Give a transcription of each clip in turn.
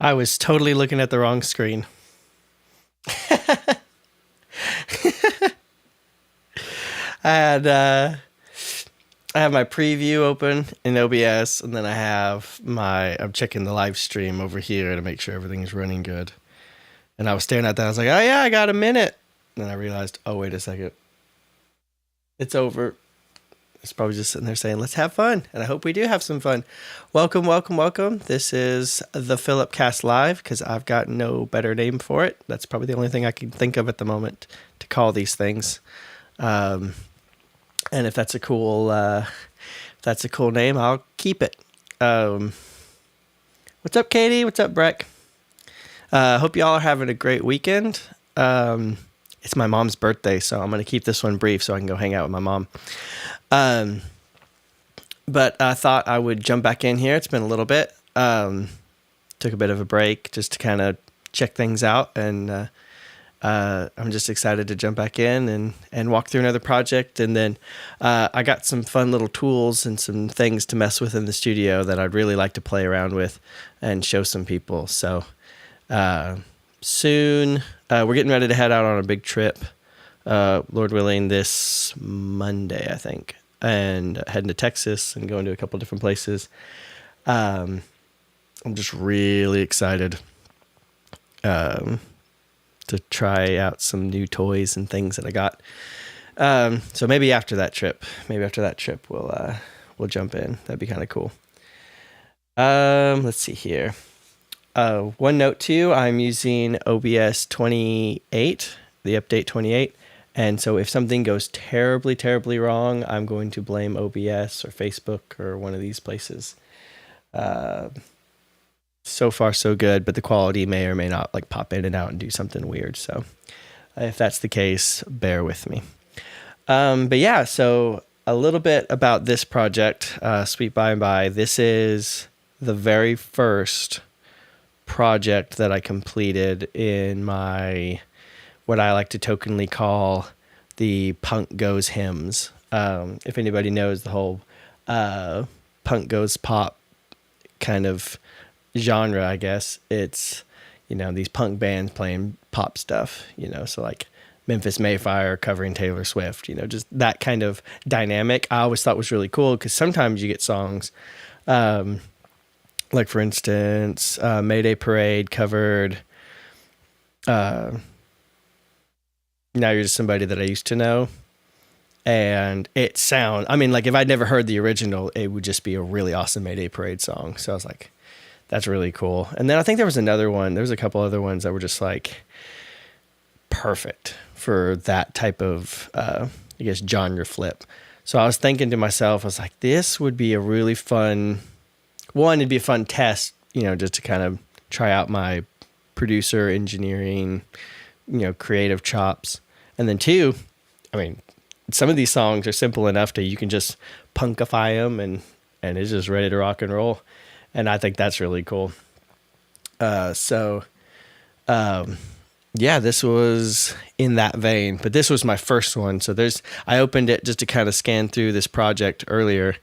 I was totally looking at the wrong screen. I had I have my preview open in OBS, and then I'm checking the live stream over here to make sure everything's running good. And I was staring at that. I was like, oh yeah, I got a minute. And then I realized, oh wait a second, it's over. It's probably just sitting there saying, let's have fun. And I hope we do have some fun. Welcome, welcome, welcome. This is the ThePhilipCast Live, because I've got no better name for it. That's probably the only thing I can think of at the moment to call these things. And if that's a cool name, I'll keep it. What's up, Katie? What's up, Breck? Hope y'all are having a great weekend. It's my mom's birthday, so I'm going to keep this one brief so I can go hang out with my mom. But I thought I would jump back in here. It's been a little bit. Took a bit of a break just to kind of check things out, and I'm just excited to jump back in and walk through another project. And then I got some fun little tools and some things to mess with in the studio that I'd really like to play around with and show some people. So soon we're getting ready to head out on a big trip, Lord willing, this Monday, I think, and heading to Texas and going to a couple different places. I'm just really excited to try out some new toys and things that I got. So maybe after that trip, we'll jump in. That'd be kind of cool. Let's see here. One note too, I'm using OBS 28, the update 28. And so if something goes terribly, terribly wrong, I'm going to blame OBS or Facebook or one of these places. So far, so good, but the quality may or may not like pop in and out and do something weird. So if that's the case, bear with me. But yeah, so a little bit about this project, Sweet By and By. This is the very first project that I completed in my, what I like to tokenly call the Punk Goes hymns. If anybody knows the whole punk goes pop kind of genre, I guess it's, these punk bands playing pop stuff, so like Memphis Mayfire covering Taylor Swift, just that kind of dynamic I always thought was really cool, because sometimes you get songs like, for instance, Mayday Parade covered Now You're Just Somebody That I Used to Know. And it if I'd never heard the original, it would just be a really awesome Mayday Parade song. So I was like, that's really cool. And then I think there was a couple other ones that were just like perfect for that type of, genre flip. So I was thinking to myself, I was like, this would be a really fun it'd be a fun test, just to kind of try out my producer, engineering, creative chops. And then two, some of these songs are simple enough that you can just punkify them and it's just ready to rock and roll. And I think that's really cool. This was in that vein, but this was my first one. So I opened it just to kind of scan through this project earlier,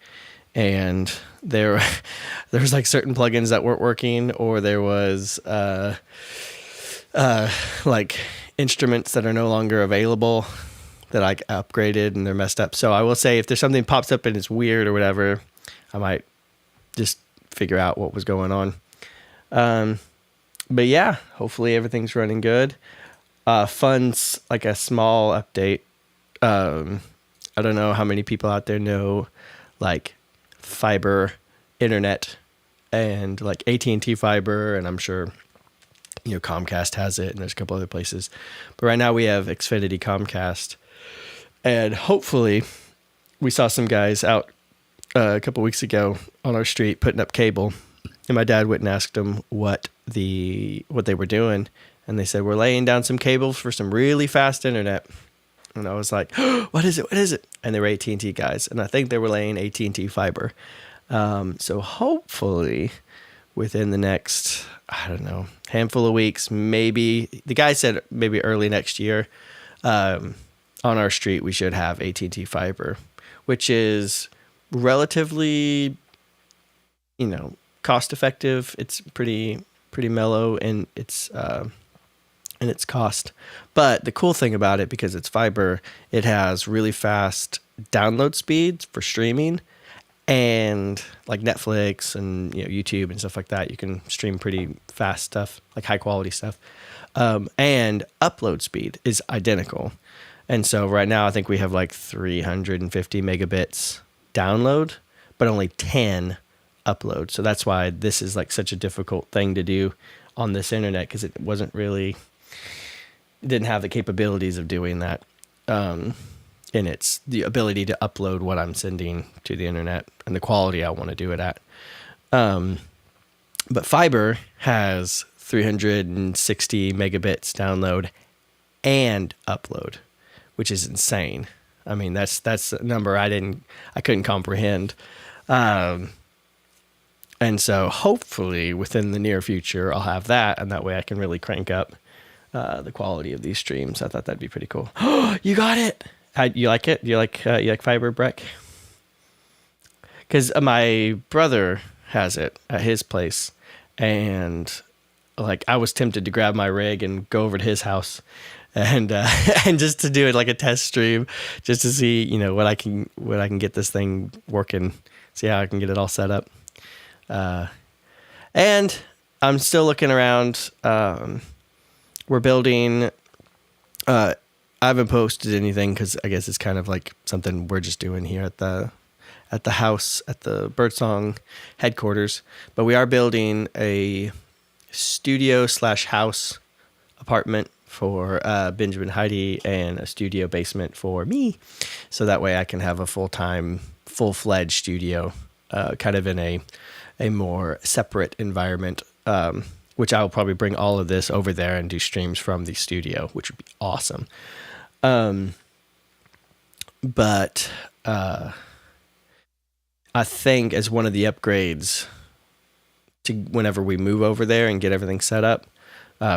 and there was like certain plugins that weren't working, or there was like instruments that are no longer available that I upgraded and they're messed up. So I will say, if there's something pops up and it's weird or whatever, I might just figure out what was going on. But yeah, hopefully everything's running good. Fun's like a small update. I don't know how many people out there know like fiber internet and like AT&T fiber, and I'm sure Comcast has it, and there's a couple other places. But right now we have Xfinity Comcast, and hopefully we saw some guys out a couple weeks ago on our street putting up cable, and my dad went and asked them what they were doing, and they said, we're laying down some cables for some really fast internet. And I was like, oh, what is it? And they were AT&T guys, and I think they were laying AT&T fiber. So hopefully within the next, handful of weeks, maybe, the guy said maybe early next year, on our street we should have AT&T fiber, which is relatively, cost effective. It's pretty pretty mellow in its cost. But the cool thing about it, because it's fiber, it has really fast download speeds for streaming, and like Netflix and YouTube and stuff like that. You can stream pretty fast stuff, like high quality stuff. And upload speed is identical. And so right now I think we have like 350 megabits download, but only 10 upload. So that's why this is like such a difficult thing to do on this internet, because it didn't have the capabilities of doing that. And it's the ability to upload what I'm sending to the internet and the quality I want to do it at. But fiber has 360 megabits download and upload, which is insane. I mean, that's a number I couldn't comprehend. And so hopefully within the near future, I'll have that, and that way I can really crank up the quality of these streams. I thought that'd be pretty cool. You got it. You like it? You like fiber, Breck? Because my brother has it at his place, and like I was tempted to grab my rig and go over to his house, and and just to do it like a test stream, just to see what I can get this thing working, see how I can get it all set up. And I'm still looking around. We're building. I haven't posted anything because I guess it's kind of like something we're just doing here at the house, at the Birdsong headquarters. But we are building a studio/house apartment for Benjamin, Heidi, and a studio basement for me. So that way I can have a full-fledged studio, kind of in a more separate environment, which I will probably bring all of this over there and do streams from the studio, which would be awesome. But I think as one of the upgrades to whenever we move over there and get everything set up,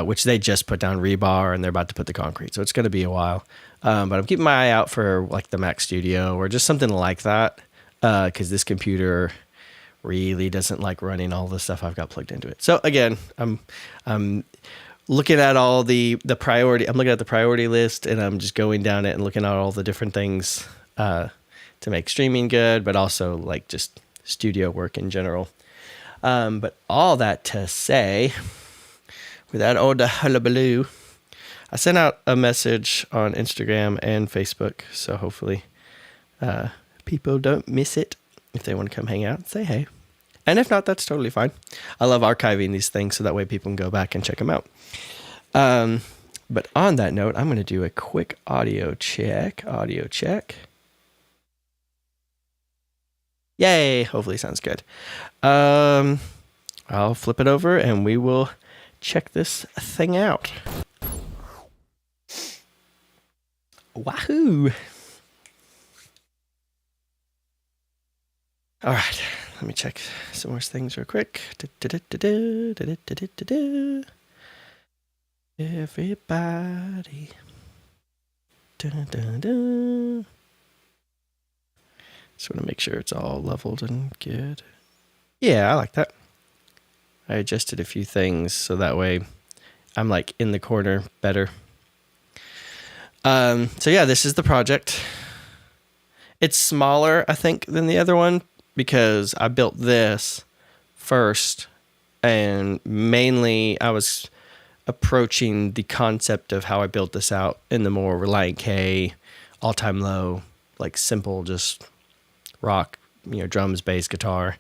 which they just put down rebar and they're about to put the concrete, so it's going to be a while. But I'm keeping my eye out for like the Mac Studio or just something like that, because this computer really doesn't like running all the stuff I've got plugged into it. So again, I'm looking at all the priority. I'm looking at the priority list, and I'm just going down it and looking at all the different things to make streaming good, but also like just studio work in general. But all that to say, without all the hullabaloo, I sent out a message on Instagram and Facebook, so hopefully people don't miss it. If they want to come hang out, say hey. And if not, that's totally fine. I love archiving these things so that way people can go back and check them out. But on that note, I'm going to do a quick audio check. Yay! Hopefully it sounds good. I'll flip it over and we will check this thing out. Wahoo! All right, let me check some more things real quick. Everybody. Just want to make sure it's all leveled and good. Yeah, I like that. I adjusted a few things so that way I'm like in the corner better. So yeah, this is the project. It's smaller, I think, than the other one, because I built this first, and mainly I was approaching the concept of how I built this out in the more Reliant K, all-time low, like simple, just rock, drums, bass, guitar.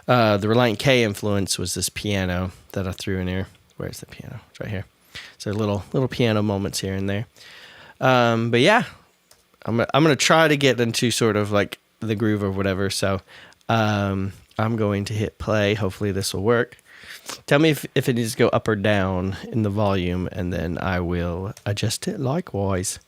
The Reliant K influence was this piano that I threw in here. Where's the piano? It's right here. So little piano moments here and there. But yeah, I'm gonna try to get into sort of like the groove or whatever. So I'm going to hit play. Hopefully this will work. Tell me if it needs to go up or down in the volume, and then I will adjust it likewise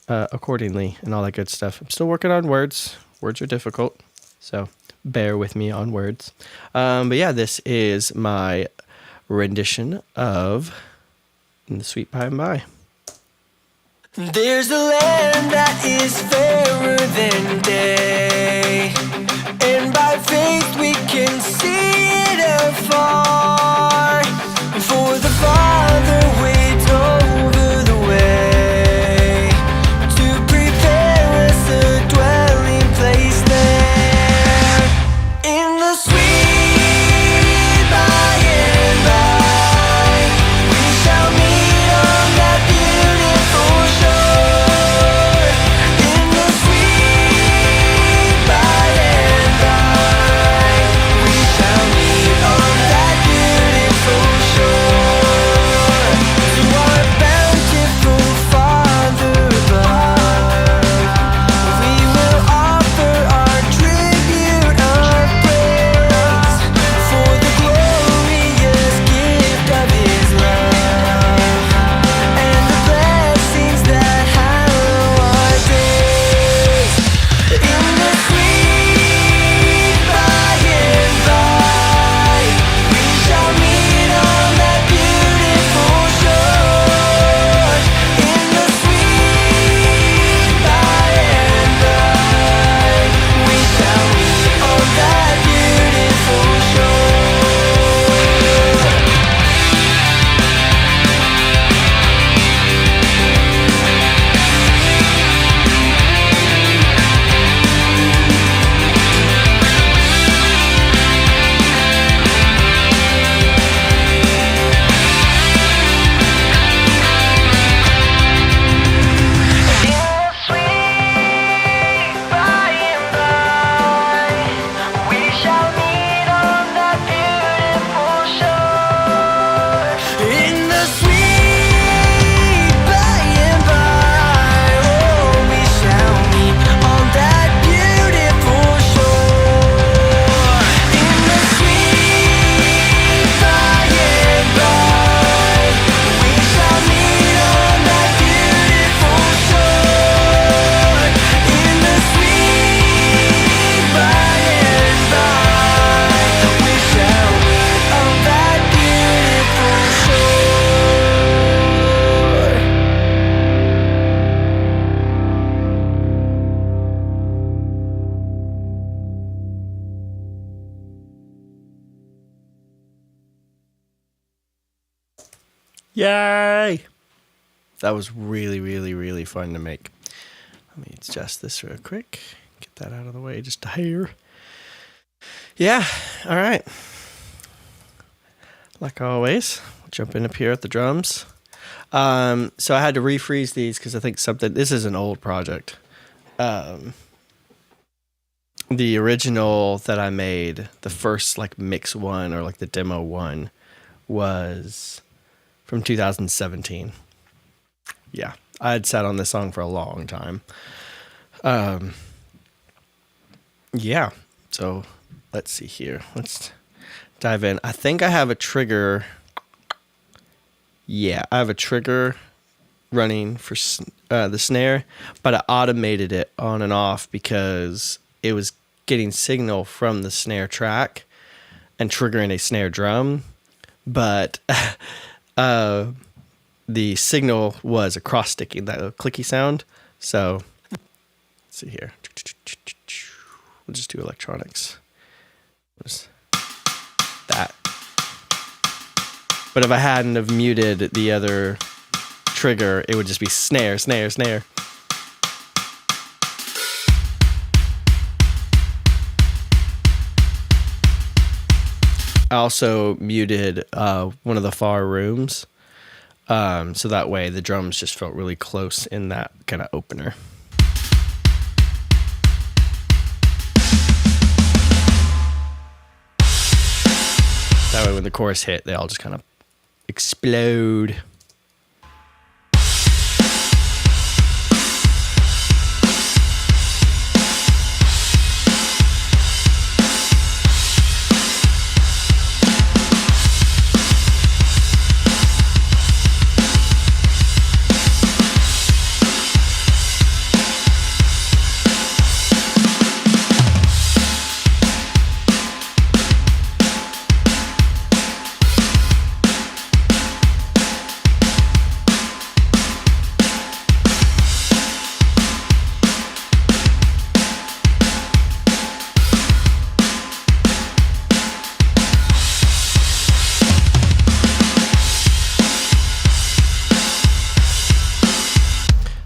accordingly and all that good stuff. I'm still working on words. Words are difficult, so bear with me on words. But yeah, this is my rendition of The Sweet By and By. There's a land that is fairer than day, and by faith we can see it afar. For the Father waits over the way to prepare us a dwelling place there. In the sweet by and by, we shall meet on that beautiful shore. In the sweet by and by, we shall meet on that beautiful shore. To our bountiful Father above, we will offer our tribute of praise for the glorious gift of His love and the blessings that hallow our days. In the sweet by and by, we shall meet on that beautiful shore. In the sweet by and by, we shall meet on that beautiful shore. In the sweet by and by, we shall meet on that beautiful shore. In the sweet by and by, we shall meet on that beautiful shore. In the sweet by and by, we shall meet on that beautiful shore. Yay! That was really, really, really fun to make. Let me adjust this real quick. Get that out of the way just a hair. Yeah, all right. Like always, we'll jump in up here at the drums. So I had to refreeze these because I think this is an old project. The original that I made, the first like mix one or like the demo one, was from 2017. Yeah, I had sat on this song for a long time. Yeah, so let's see here. Let's dive in. I think I have a trigger. Yeah, I have a trigger running for the snare, but I automated it on and off because it was getting signal from the snare track and triggering a snare drum, but the signal was across sticking, that little clicky sound. So let's see here. We'll just do electronics. Just that. But if I hadn't have muted the other trigger, it would just be snare, snare, snare. I also muted one of the far rooms, so that way the drums just felt really close in that kind of opener. That way when the chorus hit, they all just kind of explode.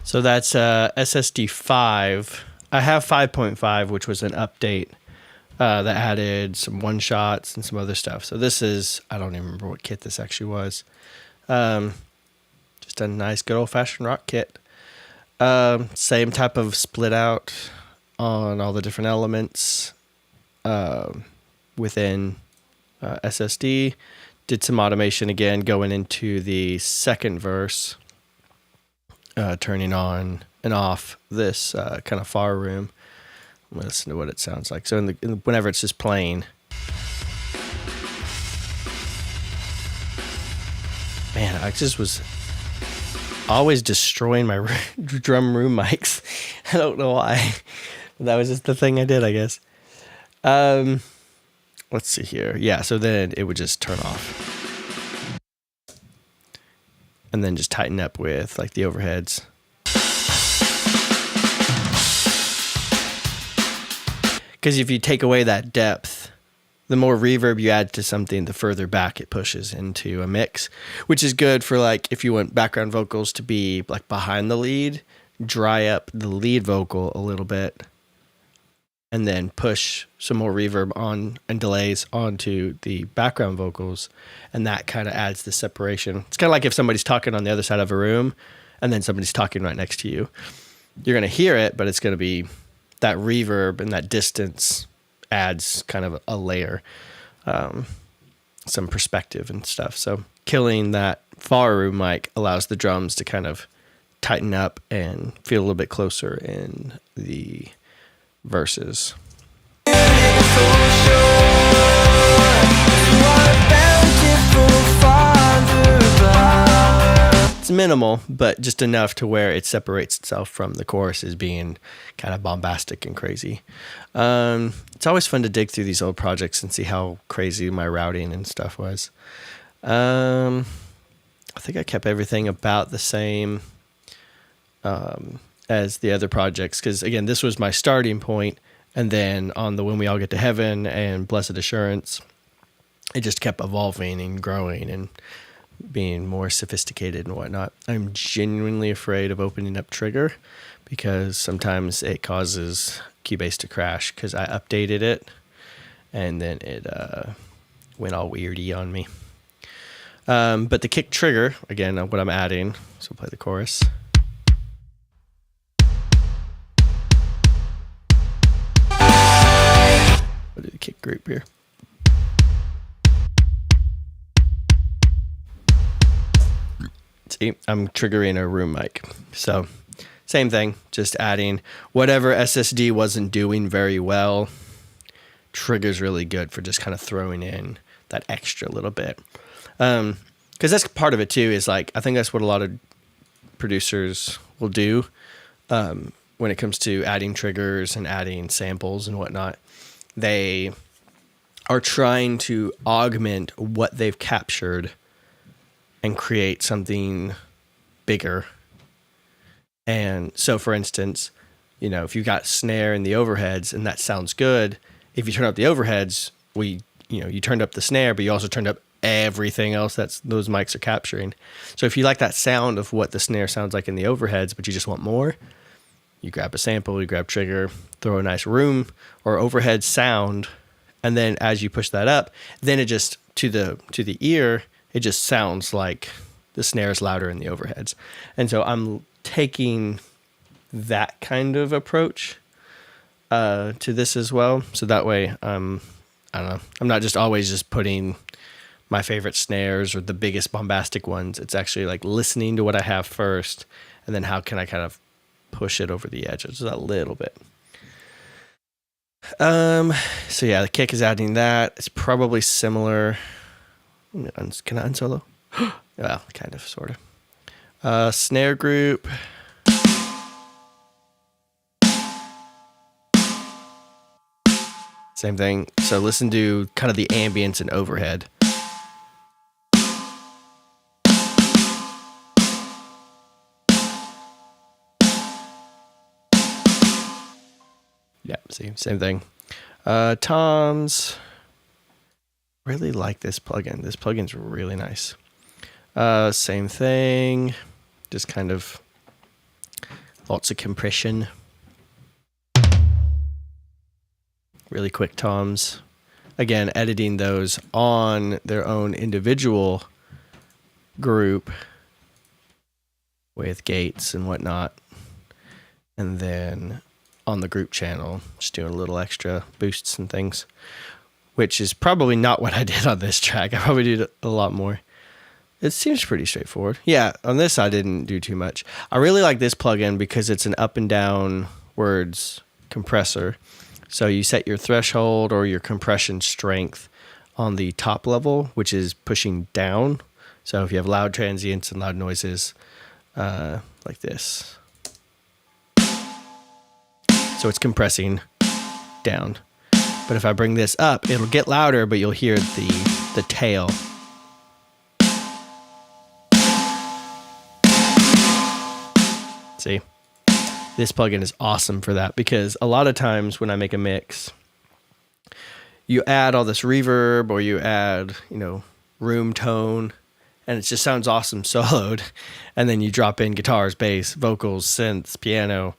So that's SSD 5. I have 5.5, which was an update that added some one-shots and some other stuff. So this is, I don't even remember what kit this actually was. Just a nice good old-fashioned rock kit. Same type of split out on all the different elements within SSD. Did some automation again going into the second verse, turning on and off this kind of far room. I'm going to listen to what it sounds like. So whenever it's just playing, man, I just was always destroying my drum room mics. I don't know why. That was just the thing I did, I guess. Let's see here. Yeah, so then it would just turn off. And then just tighten up with like the overheads. Because if you take away that depth, the more reverb you add to something, the further back it pushes into a mix, which is good for like if you want background vocals to be like behind the lead, dry up the lead vocal a little bit, and then push some more reverb on and delays onto the background vocals, and that kind of adds the separation. It's kind of like if somebody's talking on the other side of a room and then somebody's talking right next to you. You're going to hear it, but it's going to be that reverb, and that distance adds kind of a layer, some perspective and stuff. So killing that far room mic allows the drums to kind of tighten up and feel a little bit closer in the verses. It's minimal, but just enough to where it separates itself from the chorus as being kind of bombastic and crazy. It's always fun to dig through these old projects and see how crazy my routing and stuff was. I think I kept everything about the same as the other projects, because again, this was my starting point, and then on the When We All Get to Heaven and Blessed Assurance, it just kept evolving and growing and being more sophisticated and whatnot. I'm genuinely afraid of opening up Trigger because sometimes it causes Cubase to crash because I updated it and then it went all weirdy on me. But the kick trigger, again, what I'm adding, so play the chorus. I'll do the kick group here. See, I'm triggering a room mic. So same thing, just adding whatever SSD wasn't doing very well. Trigger's really good for just kind of throwing in that extra little bit. Because that's part of it too, is like, I think that's what a lot of producers will do when it comes to adding triggers and adding samples and whatnot. They are trying to augment what they've captured and create something bigger. And so, for instance, you know, if you got snare in the overheads and that sounds good, if you turn up the overheads, you turned up the snare, but you also turned up everything else that's those mics are capturing. So if you like that sound of what the snare sounds like in the overheads, but you just want more, you grab a sample, you grab trigger, throw a nice room or overhead sound, and then as you push that up, then it just to the ear, it just sounds like the snare is louder in the overheads. And so I'm taking that kind of approach to this as well. So that way, I don't know, I'm not just always just putting my favorite snares or the biggest bombastic ones. It's actually like listening to what I have first, and then how can I kind of push it over the edge just a little bit. So yeah, the kick is adding that. It's probably similar. Can I unsolo? Well, kind of, sort of. Snare group. Same thing. So listen to kind of the ambience and overhead. Yeah, see, same thing. Toms. Really like this plugin. This plugin's really nice. Same thing. Just kind of Lots of compression. Really quick toms. Again, editing those on their own individual group with gates and whatnot. And then on the group channel, just doing a little extra boosts and things, which is probably not what I did on this track. I probably did a lot more. It seems pretty straightforward. Yeah, on this I didn't do too much. I really like this plugin because it's an up and down words compressor. So you set your threshold or your compression strength on the top level, which is pushing down. So if you have loud transients and loud noises, like this. So it's compressing down. But if I bring this up, it'll get louder, but you'll hear the tail. See? This plugin is awesome for that because a lot of times when I make a mix, you add all this reverb or you add, room tone, and it just sounds awesome soloed. And then you drop in guitars, bass, vocals, synths, piano,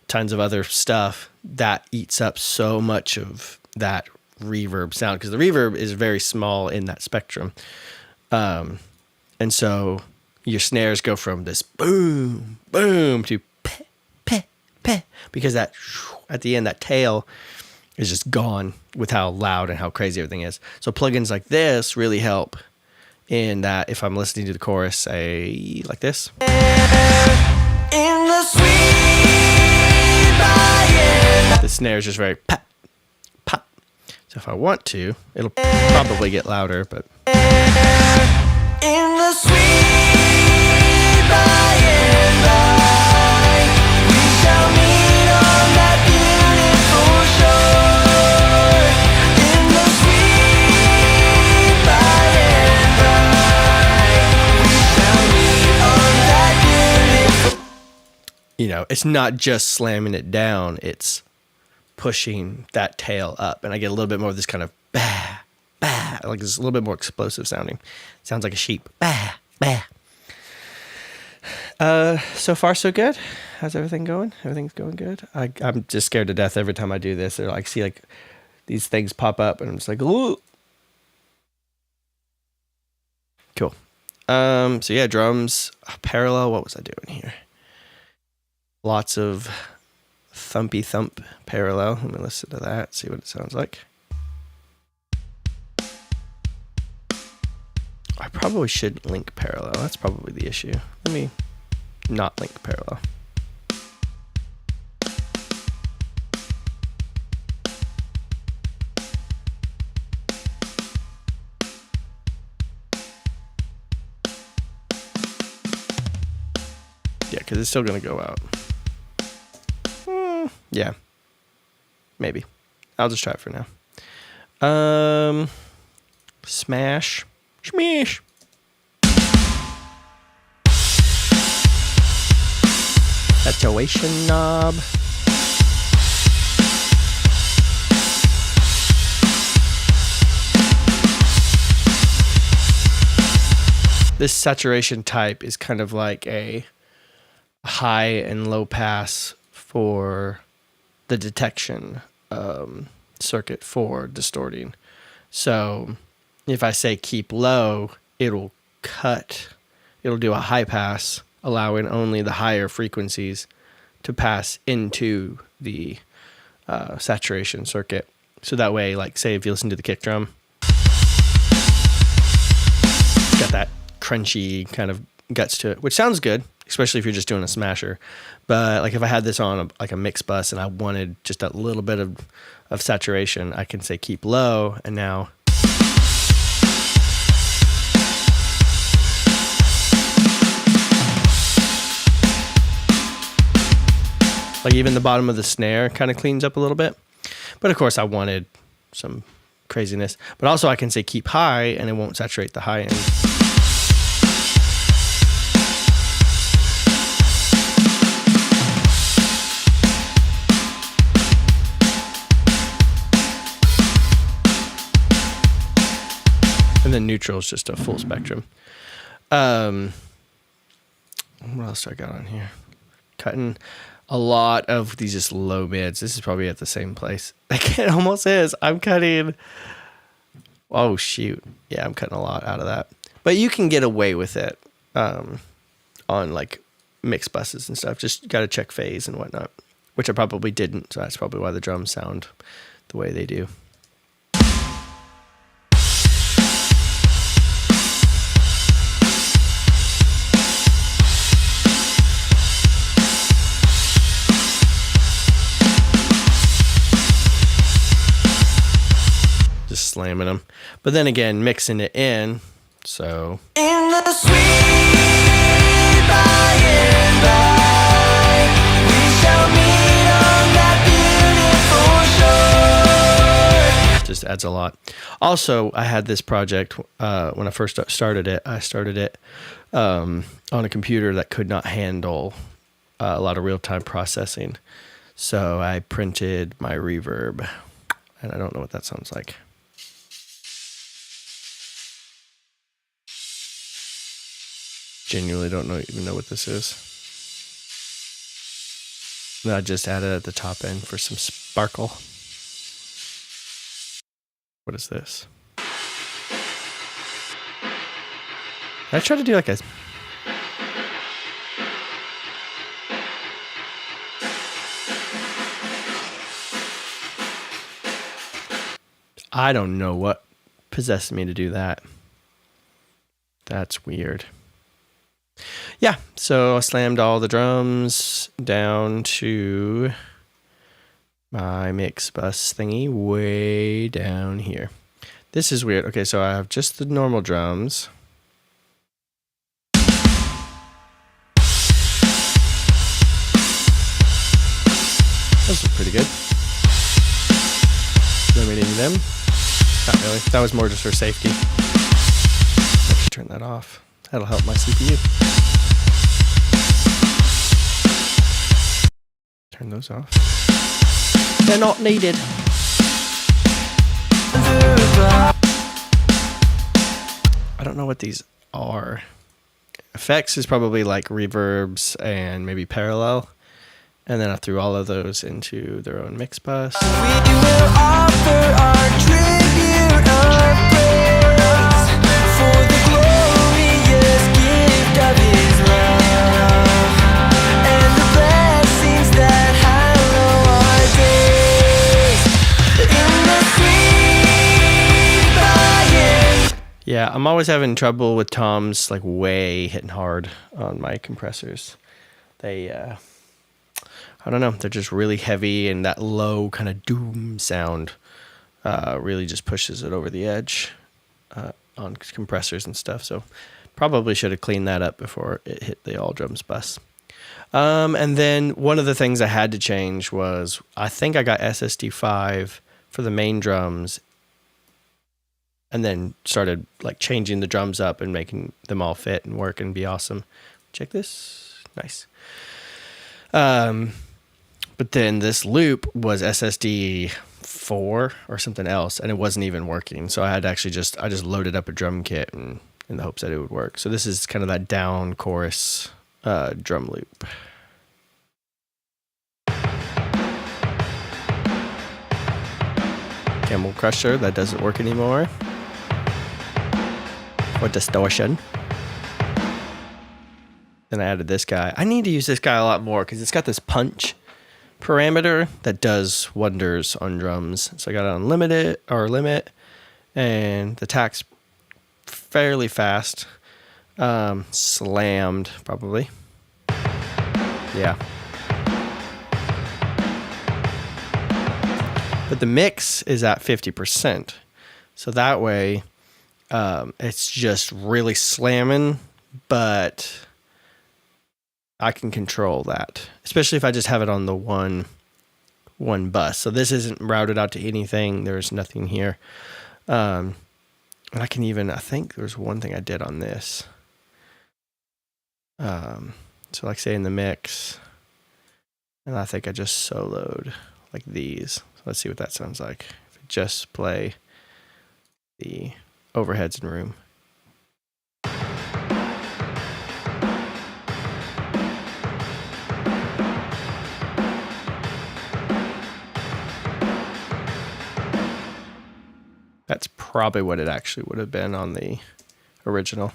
tons of other stuff that eats up so much of that reverb sound because the reverb is very small in that spectrum. And so your snares go from this boom, boom to peh, peh, peh, because that at the end, that tail is just gone with how loud and how crazy everything is. So plugins like this really help in that if I'm listening to the chorus, say like this. In the sweet by The snare is just very pop, pop. So if I want to, it'll probably get louder, but in the sweet by and by, we shall meet on that beautiful shore. In the sweet by and by, we shall meet on that beautiful. it's not just slamming it down, it's pushing that tail up. And I get a little bit more of this kind of bah, bah, like it's a little bit more explosive sounding. Sounds like a sheep. Bah, bah. So far so good. How's everything going? Everything's going good. I'm just scared to death every time I do this. Or see these things pop up and I'm just like, ooh. Cool. So yeah, drums, parallel. What was I doing here? Lots of thumpy thump parallel. Let me listen to that, see what it sounds like. I probably should link parallel. That's probably the issue. Let me not link parallel. Yeah, because it's still going to go out. Yeah. Maybe. I'll just try it for now. Smash. Smash. Saturation knob. This saturation type is kind of like a high and low pass for the detection circuit for distorting. So if I say keep low, it'll do a high pass, allowing only the higher frequencies to pass into the saturation circuit. So that way, say if you listen to the kick drum, it's got that crunchy kind of guts to it, which sounds good, especially if you're just doing a smasher. But if I had this on a mix bus and I wanted just a little bit of saturation, I can say keep low, and now even the bottom of the snare kind of cleans up a little bit. But of course I wanted some craziness. But also I can say keep high and it won't saturate the high end. And then neutral is just a full spectrum. What else do I got on here? cutting a lot of these just low mids. This is probably at the same place. It almost is. I'm cutting. Oh shoot! Yeah, I'm cutting a lot out of that. But you can get away with it on like mixed buses and stuff. Just got to check phase and whatnot, which I probably didn't. So that's probably why the drums sound the way they do. Just slamming them. But then again, mixing it in. So. In the sweet by and by, we shall meet on that beautiful shore. Just adds a lot. Also, I had this project when I first started it. I started it on a computer that could not handle a lot of real-time processing. So I printed my reverb, and I don't know what that sounds like. Genuinely don't even know what this is. And I just added at the top end for some sparkle. What is this? I try to do like a... I don't know what possessed me to do that. That's weird. Yeah, so I slammed all the drums down to my mix bus thingy way down here. This is weird. Okay, so I have just the normal drums. Those are pretty good. Limiting them. Not really. That was more just for safety. I should turn that off. That'll help my CPU. Turn those off. They're not needed. I don't know what these are. Effects is probably like reverbs and maybe parallel. And then I threw all of those into their own mix bus. We will offer our tribute of praise for the glorious gift of His love and the blessings that hallow our days in the sweet by and Yeah, I'm always having trouble with toms like way hitting hard on my compressors. They, I don't know, they're just really heavy, and that low kind of doom sound really just pushes it over the edge on compressors and stuff. So probably should have cleaned that up before it hit the all drums bus. And then one of the things I had to change was I think I got SSD5 for the main drums, and then started like changing the drums up and making them all fit and work and be awesome. Check this. Nice. But then this loop was SSD 4 or something else, and it wasn't even working. So I had to actually just loaded up a drum kit and in the hopes that it would work. So this is kind of that down chorus drum loop. Camel Crusher, that doesn't work anymore. Or distortion. Then I added this guy. I need to use this guy a lot more because it's got this punch parameter that does wonders on drums. So I got it on limit, and the attack's fairly fast. Slammed, probably. Yeah. But the mix is at 50%. So that way, it's just really slamming, but I can control that, especially if I just have it on the one bus. So this isn't routed out to anything. There's nothing here. And I think there's one thing I did on this. So like say in the mix, and I think I just soloed like these. So let's see what that sounds like. If I just play the overheads in room. probably what it actually would have been on the original.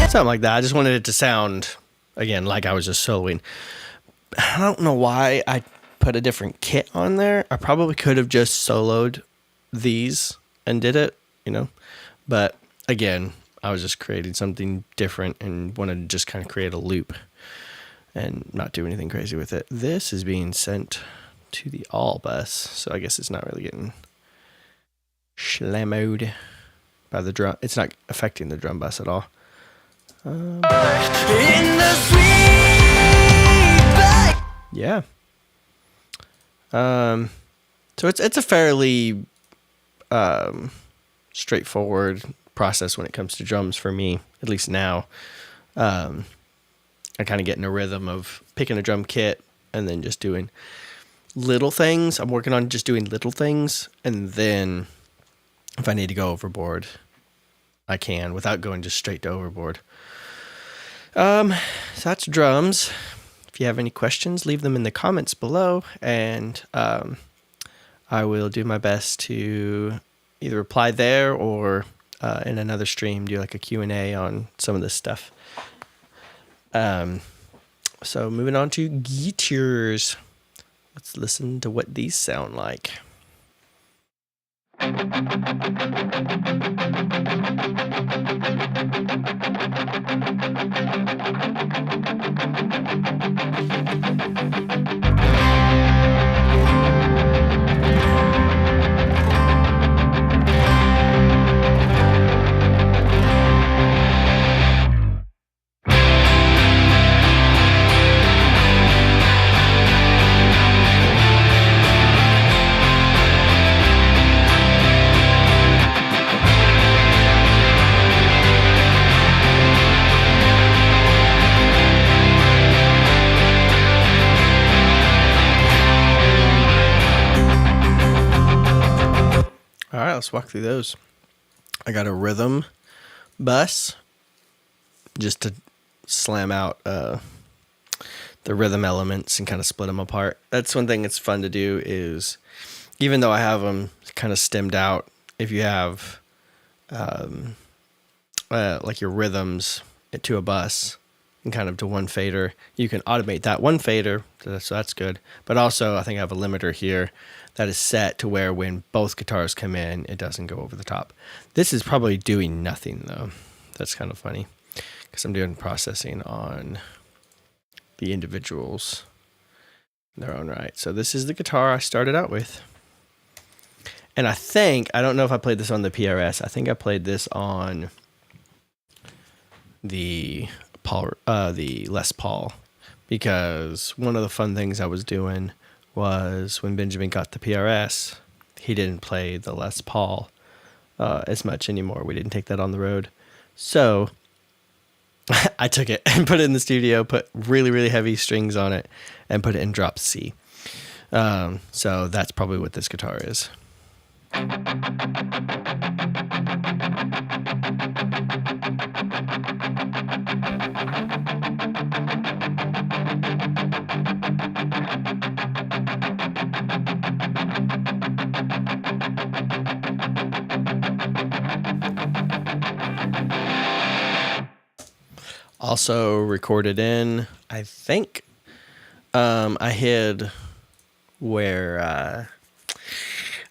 Something like that. I just wanted it to sound, again, like I was just soloing. I don't know why I put a different kit on there. I probably could have just soloed these and did it, But again, I was just creating something different and wanted to just kind of create a loop and not do anything crazy with it. This is being sent to the all bus, so I guess it's not really getting slammed by the drum. It's not affecting the drum bus at all. Yeah. So it's a fairly straightforward process when it comes to drums for me, at least now. I kind of get in a rhythm of picking a drum kit and then just doing little things. I'm working on just doing little things, and then if I need to go overboard, I can without going just straight to overboard. So that's drums. If you have any questions, leave them in the comments below, and I will do my best to either reply there or in another stream do like a Q&A on some of this stuff. So moving on to guitars. Let's listen to what these sound like. All right, let's walk through those. I got a rhythm bus just to slam out the rhythm elements and kind of split them apart. That's one thing that's fun to do is, even though I have them kind of stemmed out, if you have like your rhythms to a bus and kind of to one fader, you can automate that one fader, so that's good. But also I think I have a limiter here that is set to where when both guitars come in, it doesn't go over the top. This is probably doing nothing though. That's kind of funny because I'm doing processing on the individuals in their own right. So this is the guitar I started out with. And I don't know if I played this on the PRS. I think I played this on the Les Paul, because one of the fun things I was doing was when Benjamin got the PRS, he didn't play the Les Paul as much anymore. We didn't take that on the road. So I took it and put it in the studio, put really, really heavy strings on it, and put it in drop C. So that's probably what this guitar is. Also recorded in, I think, I hid where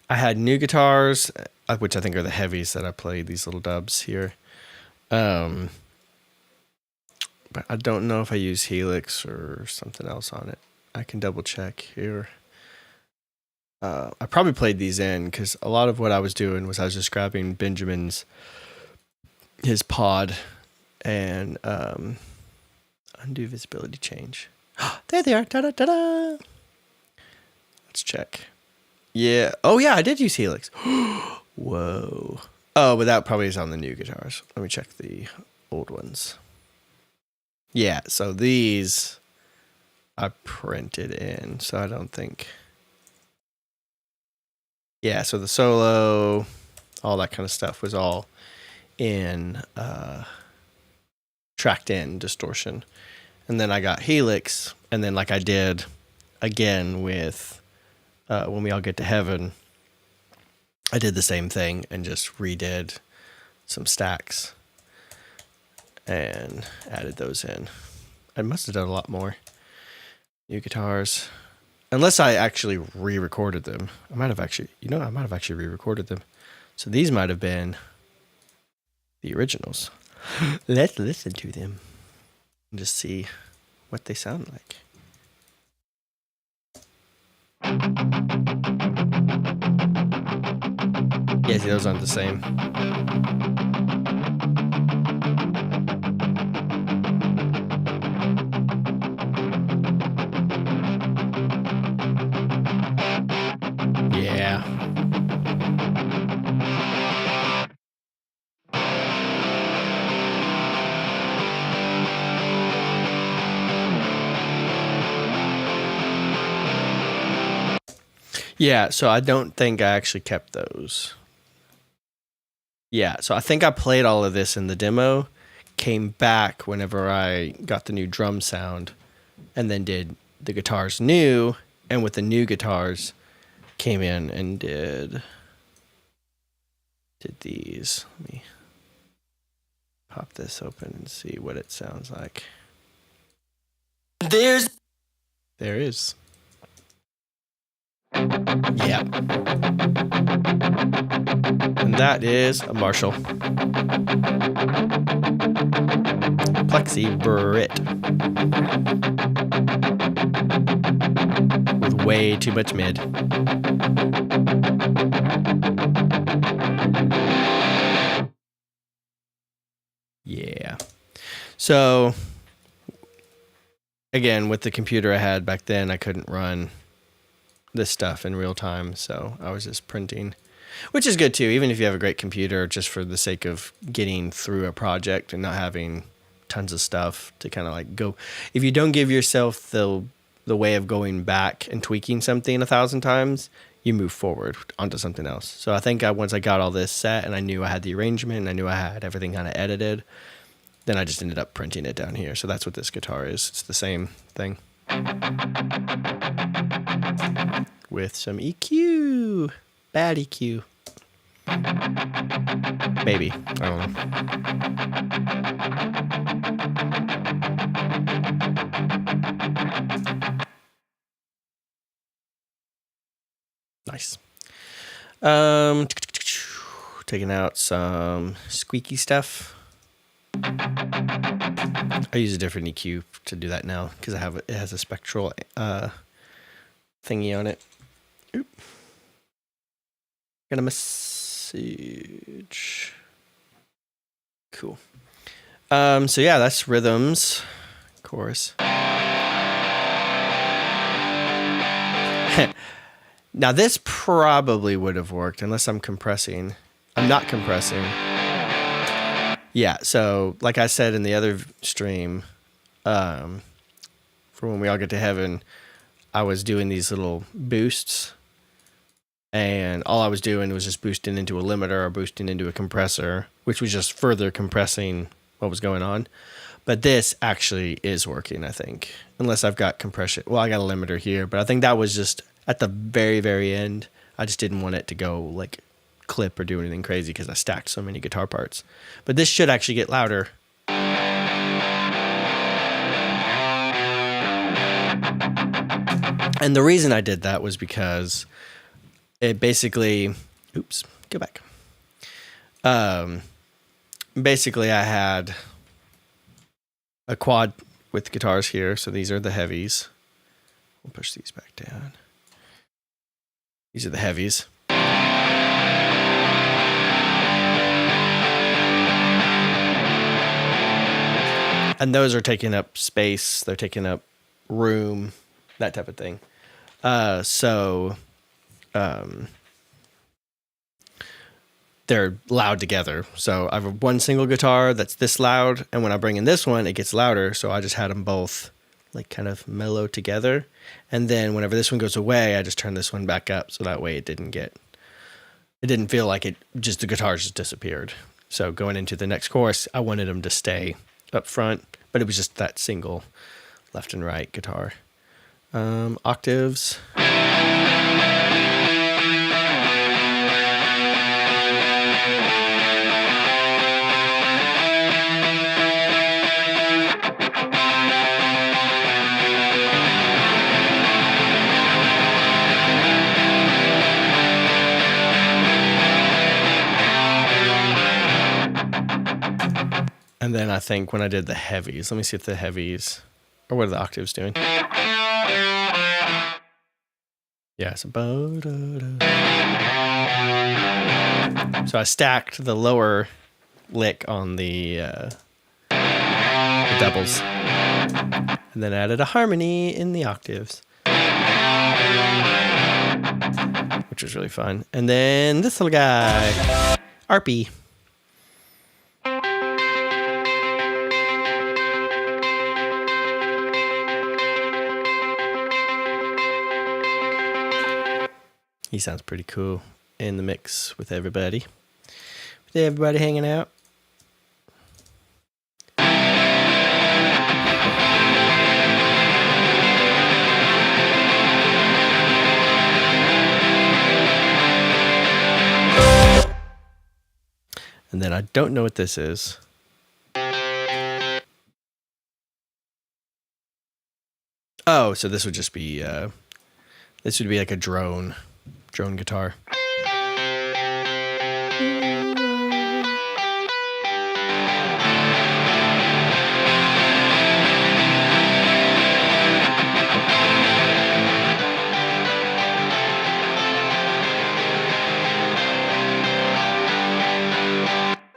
I had new guitars, which I think are the heavies that I played, these little dubs here. But I don't know if I use Helix or something else on it. I can double check here. I probably played these in because a lot of what I was doing was I was just grabbing Benjamin's, his pod, and undo visibility change. There they are. Ta-da, ta-da. Let's check. Yeah. Oh, yeah, I did use Helix. Whoa. Oh, but that probably is on the new guitars. Let me check the old ones. Yeah, so these I printed in, so I don't think. Yeah, so the solo, all that kind of stuff was all in tracked in distortion. And then I got Helix, and then like I did again with When We All Get to Heaven, I did the same thing and just redid some stacks and added those in. I must have done a lot more new guitars, unless I actually re-recorded them. I might have actually re-recorded them. So these might have been the originals. Let's listen to them and just see what they sound like. Yeah, see, those aren't the same. Yeah. Yeah, so I don't think I actually kept those. Yeah, so I think I played all of this in the demo, came back whenever I got the new drum sound, and then did the guitars new, and with the new guitars, came in and did these. Let me pop this open and see what it sounds like. There is. Yeah. And that is a Marshall Plexi Brit with way too much mid. Yeah. So again, with the computer I had back then, I couldn't run this stuff in real time, so I was just printing, which is good too, even if you have a great computer, just for the sake of getting through a project and not having tons of stuff to kind of like go. If you don't give yourself the way of going back and tweaking something 1,000 times, you move forward onto something else. So I think once I got all this set and I knew I had the arrangement and I knew I had everything kind of edited, then I just ended up printing it down here. So that's what this guitar is. It's the same thing with some EQ, bad EQ. Maybe. I don't know. Nice. Taking out some squeaky stuff. I use a different EQ to do that now because it has a spectral thingy on it. Oop. Got a message. Cool. So yeah, that's rhythms, chorus. Now this probably would have worked unless I'm compressing. I'm not compressing. Yeah, so like I said in the other stream, for When We All Get to Heaven, I was doing these little boosts, and all I was doing was just boosting into a limiter or boosting into a compressor, which was just further compressing what was going on. But this actually is working, I think, unless I've got compression. Well, I got a limiter here, but I think that was just at the very, very end. I just didn't want it to go like clip or do anything crazy because I stacked so many guitar parts. But this should actually get louder. And the reason I did that was because it basically, go back. Basically I had a quad with guitars here. So these are the heavies. We'll push these back down. These are the heavies. And those are taking up space. They're taking up room, that type of thing. So they're loud together. So I have one single guitar that's this loud, and when I bring in this one, it gets louder. So I just had them both like kind of mellow together. And then whenever this one goes away, I just turn this one back up, so that way it didn't feel like the guitars just disappeared. So going into the next chorus, I wanted them to stay up front, but it was just that single left and right guitar. Octaves. And then I think when I did the heavies, let me see if the heavies, or what are the octaves doing? Yeah, so I stacked the lower lick on the doubles, and then added a harmony in the octaves, which was really fun. And then this little guy, Arpy. He sounds pretty cool in the mix with everybody. With everybody hanging out. And then I don't know what this is. Oh, so this would just be like a drone guitar.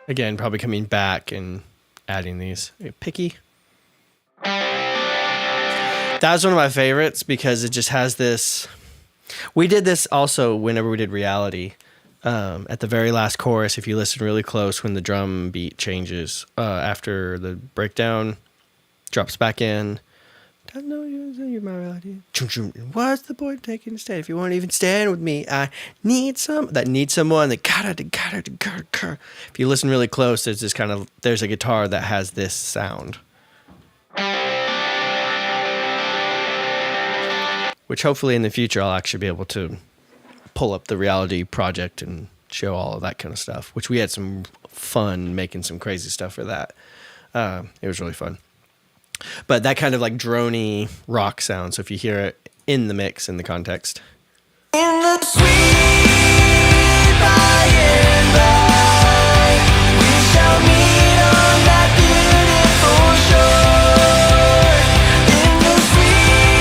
Again, probably coming back and adding these. Picky. That was one of my favorites because it just has this. We did this also whenever we did reality. At the very last chorus, if you listen really close, when the drum beat changes after the breakdown drops back in. I know you're my reality. What's the point taking a stand if you won't even stand with me? I need someone that gotta. If you listen really close, there's a guitar that has this sound. Which hopefully in the future I'll actually be able to pull up the reality project and show all of that kind of stuff, which we had some fun making some crazy stuff for that. It was really fun. But that kind of like droney rock sound, so if you hear it in the mix, in the context. In the sweet by and by, we shall meet on that beautiful shore. In the sweet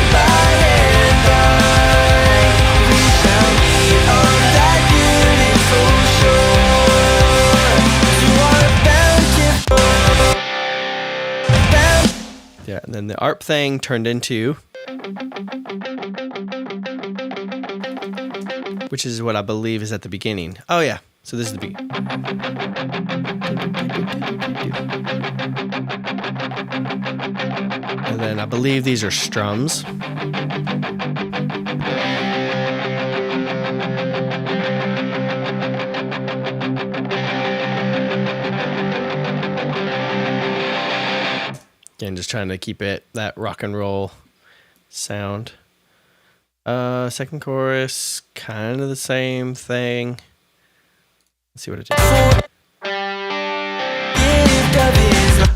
by and by, we shall meet on that beautiful shore. To our bountiful. Yeah, and then the ARP thing turned into, which is what I believe is at the beginning. Oh yeah, so this is the beginning. And then I believe these are strums. Again, just trying to keep it that rock and roll sound. Second chorus, kind of the same thing. Let's see what it does.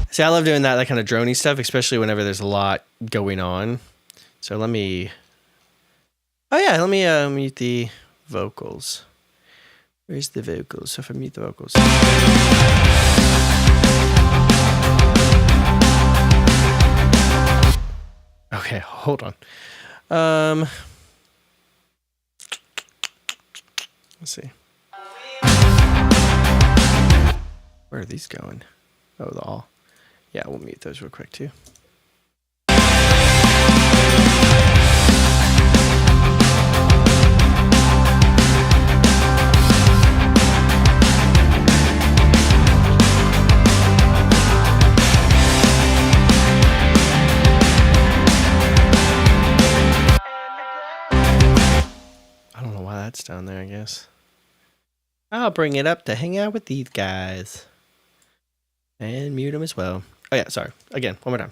See, I love doing that kind of droney stuff, especially whenever there's a lot going on. So let me mute the vocals. Where's the vocals? So if I mute the vocals. Okay, hold on. Let's see. Where are these going? Oh, the all. Yeah, we'll mute those real quick too. down there, I guess. I'll bring it up to hang out with these guys. And mute them as well. Oh yeah, sorry. Again, one more time.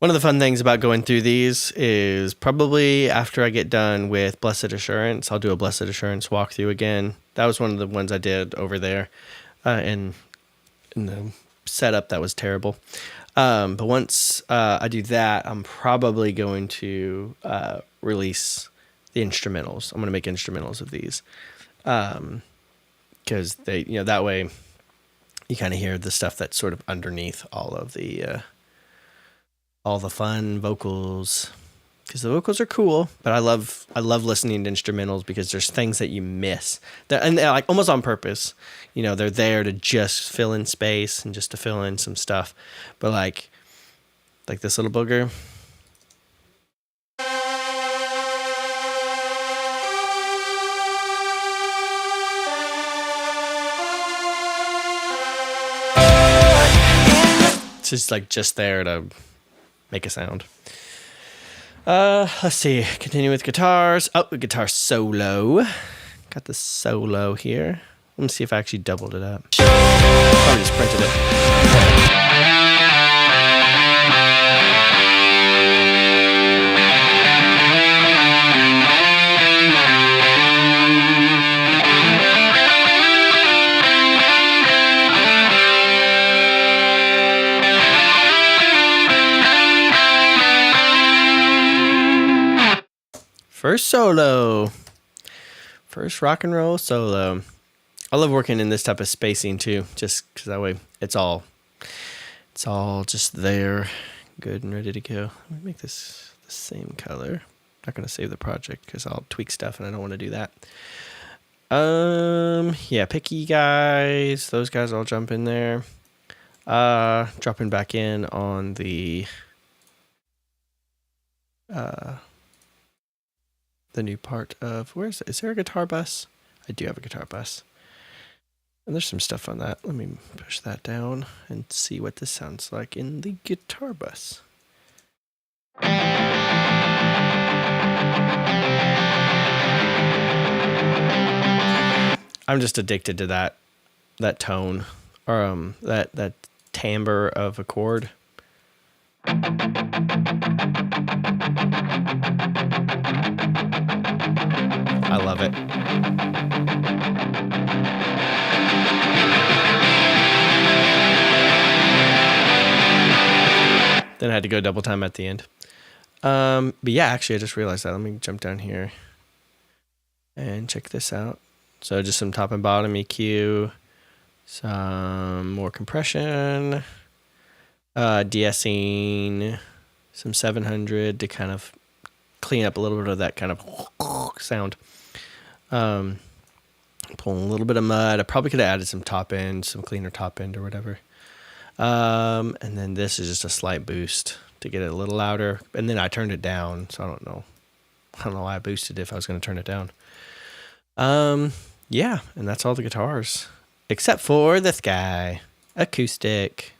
One of the fun things about going through these is probably after I get done with Blessed Assurance, I'll do a Blessed Assurance walkthrough again. That was one of the ones I did over there in the setup that was terrible. But once I do that, I'm probably going to release the instrumentals. I'm going to make instrumentals of these because they, that way you kind of hear the stuff that's sort of underneath all the fun vocals, because the vocals are cool, but I love listening to instrumentals because there's things that you miss and they're like almost on purpose. They're there to just fill in space and just to fill in some stuff. But like this little booger. It's just just there to make a sound. Let's see. Continue with guitars. Oh, the guitar solo. Got the solo here. Let me see if I actually doubled it up. Probably just printed it. First solo. First rock and roll solo. I love working in this type of spacing too, just because that way it's all just there, good and ready to go. Let me make this the same color. Not going to save the project because I'll tweak stuff and I don't want to do that. Yeah, picky guys. Those guys all jump in there. Dropping back in on the new part of, where is it? Is there a guitar bus? I do have a guitar bus. And there's some stuff on that. Let me push that down and see what this sounds like in the guitar bus. I'm just addicted to that tone, or that timbre of a chord. I love it. Then I had to go double time at the end. But yeah, actually, I just realized that. Let me jump down here and check this out. So just some top and bottom EQ, some more compression, de-essing, some 700 to kind of clean up a little bit of that kind of sound. Pulling a little bit of mud. I probably could have added some top end, some cleaner top end or whatever. And then this is just a slight boost to get it a little louder. And then I turned it down, so I don't know why I boosted it if I was going to turn it down. Yeah, and that's all the guitars. Except for this guy. Acoustic.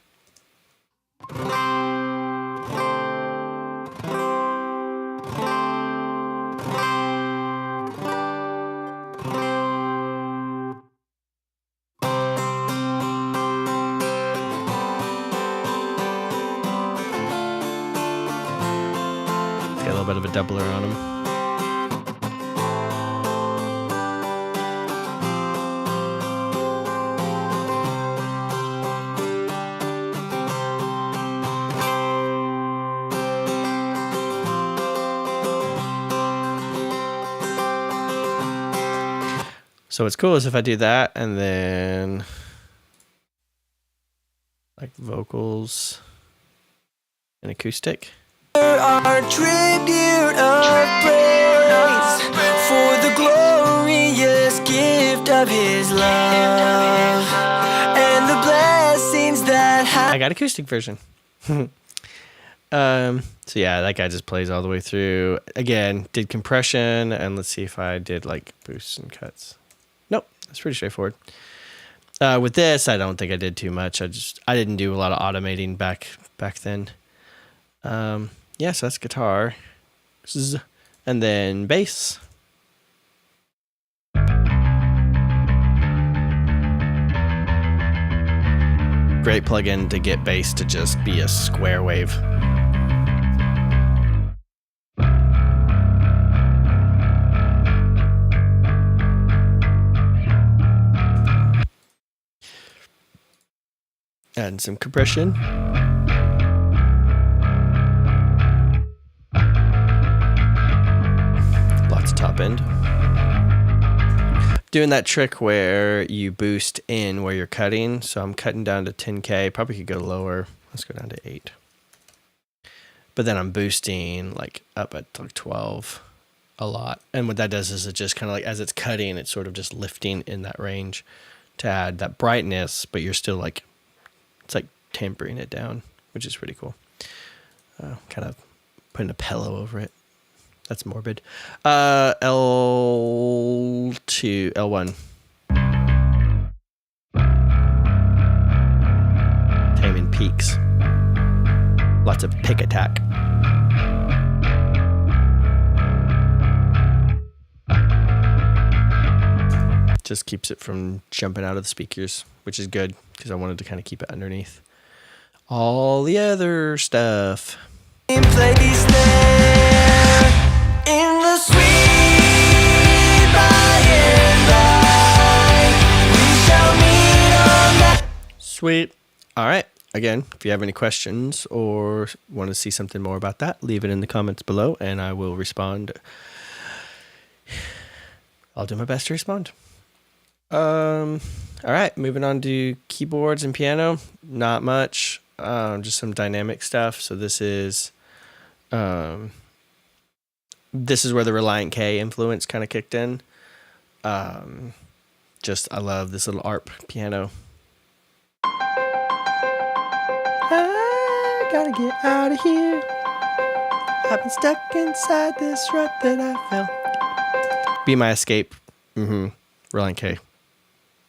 Got a little bit of a doubler on him. So what's cool is if I do that and then like vocals and acoustic. our tribute of praise for the glorious gift of His love and the blessings that I got acoustic version. So yeah, that guy just plays all the way through. Again, did compression, and let's see if I did like boosts and cuts. Nope, that's pretty straightforward. With this, I don't think I did too much. I didn't do a lot of automating back then. Yeah, so that's guitar, and then bass. Great plugin to get bass to just be a square wave. And some compression. Lots of top end. Doing that trick where you boost in where you're cutting. So I'm cutting down to 10K. Probably could go lower. Let's go down to 8. But then I'm boosting like up at like 12 a lot. And what that does is it just kind of like as it's cutting, it's sort of just lifting in that range to add that brightness, but you're still like, it's like tempering it down, which is pretty cool. Kind of putting a pillow over it. That's morbid. L2, L1. Taming peaks. Lots of pick attack. Just keeps it from jumping out of the speakers, which is good because I wanted to kind of keep it underneath all the other stuff. in place there in the sweet by and by we shall meet on that. Sweet. All right. Again, if you have any questions or want to see something more about that, leave it in the comments below and I will respond. I'll do my best to respond. All right, moving on to keyboards and piano. Not much, just some dynamic stuff. So this is where the Reliant K influence kind of kicked in. I love this little ARP piano. I gotta get out of here. I've been stuck inside this rut that I fell. Be my escape. Reliant K.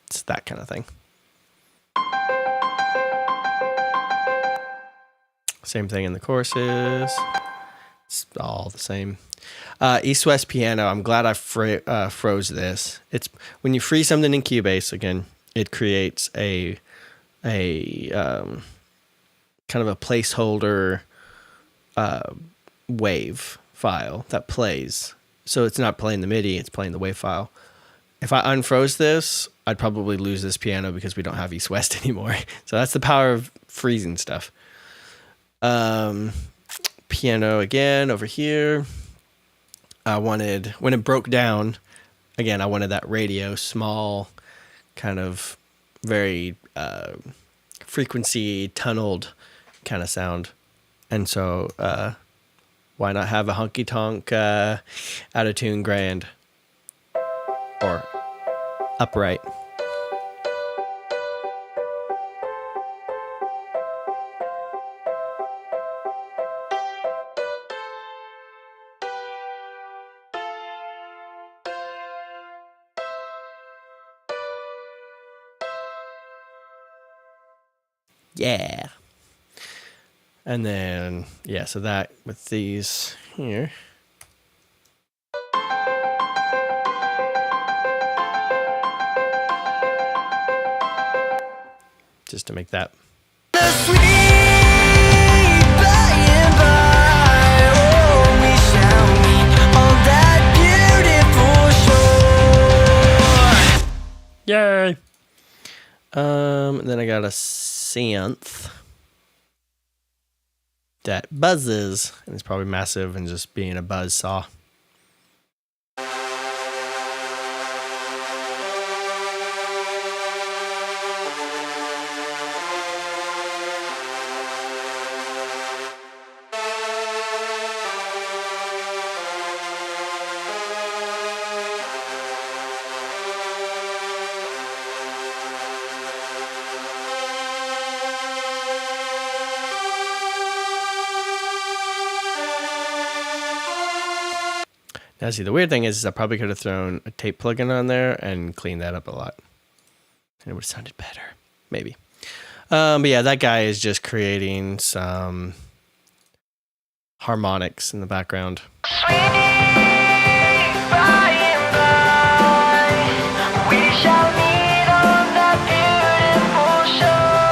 It's that kind of thing. Same thing in the choruses. It's all the same. East-West piano. I'm glad I froze this. It's when you freeze something in Cubase, again, it creates a kind of a placeholder wave file that plays. So it's not playing the MIDI, it's playing the wave file. If I unfroze this, I'd probably lose this piano because we don't have East-West anymore. So that's the power of freezing stuff. Piano again over here. When it broke down, again, I wanted that radio, small, kind of very frequency tunneled kind of sound. And so why not have a honky-tonk out of tune grand or upright? Yeah. And then, yeah, so that with these here. Just to make that. The sweet by and by, oh, we shall meet on that beautiful shore. Yay! And then I got a synth that buzzes, and it's probably massive and just being a buzz saw. Now, see, the weird thing is I probably could have thrown a tape plugin on there and cleaned that up a lot. And it would have sounded better. Maybe. But yeah, that guy is just creating some harmonics in the background. Sweet by and by, we shall meet on that beautiful shore.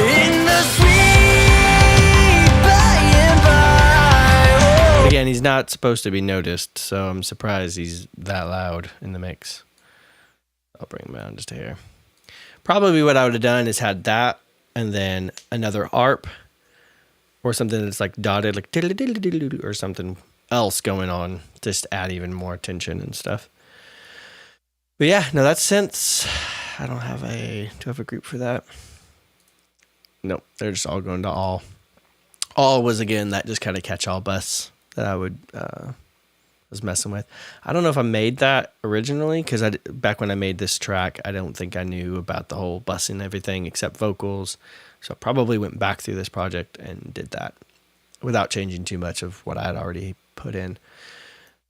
In the sweet by and by. Oh. Again, he's not supposed to be noticed, so I'm surprised he's that loud in the mix. I'll bring him down just a hair. Probably what I would have done is had that and then another ARP or something that's like dotted, like or something else going on, just to add even more tension and stuff. But yeah, no, that's synths. I don't have do I have a group for that? Nope, they're just all going to all. All was, again, that just kind of catch-all bus that I was messing with. I don't know if I made that originally, because back when I made this track, I don't think I knew about the whole bussing and everything except vocals. So I probably went back through this project and did that without changing too much of what I had already put in.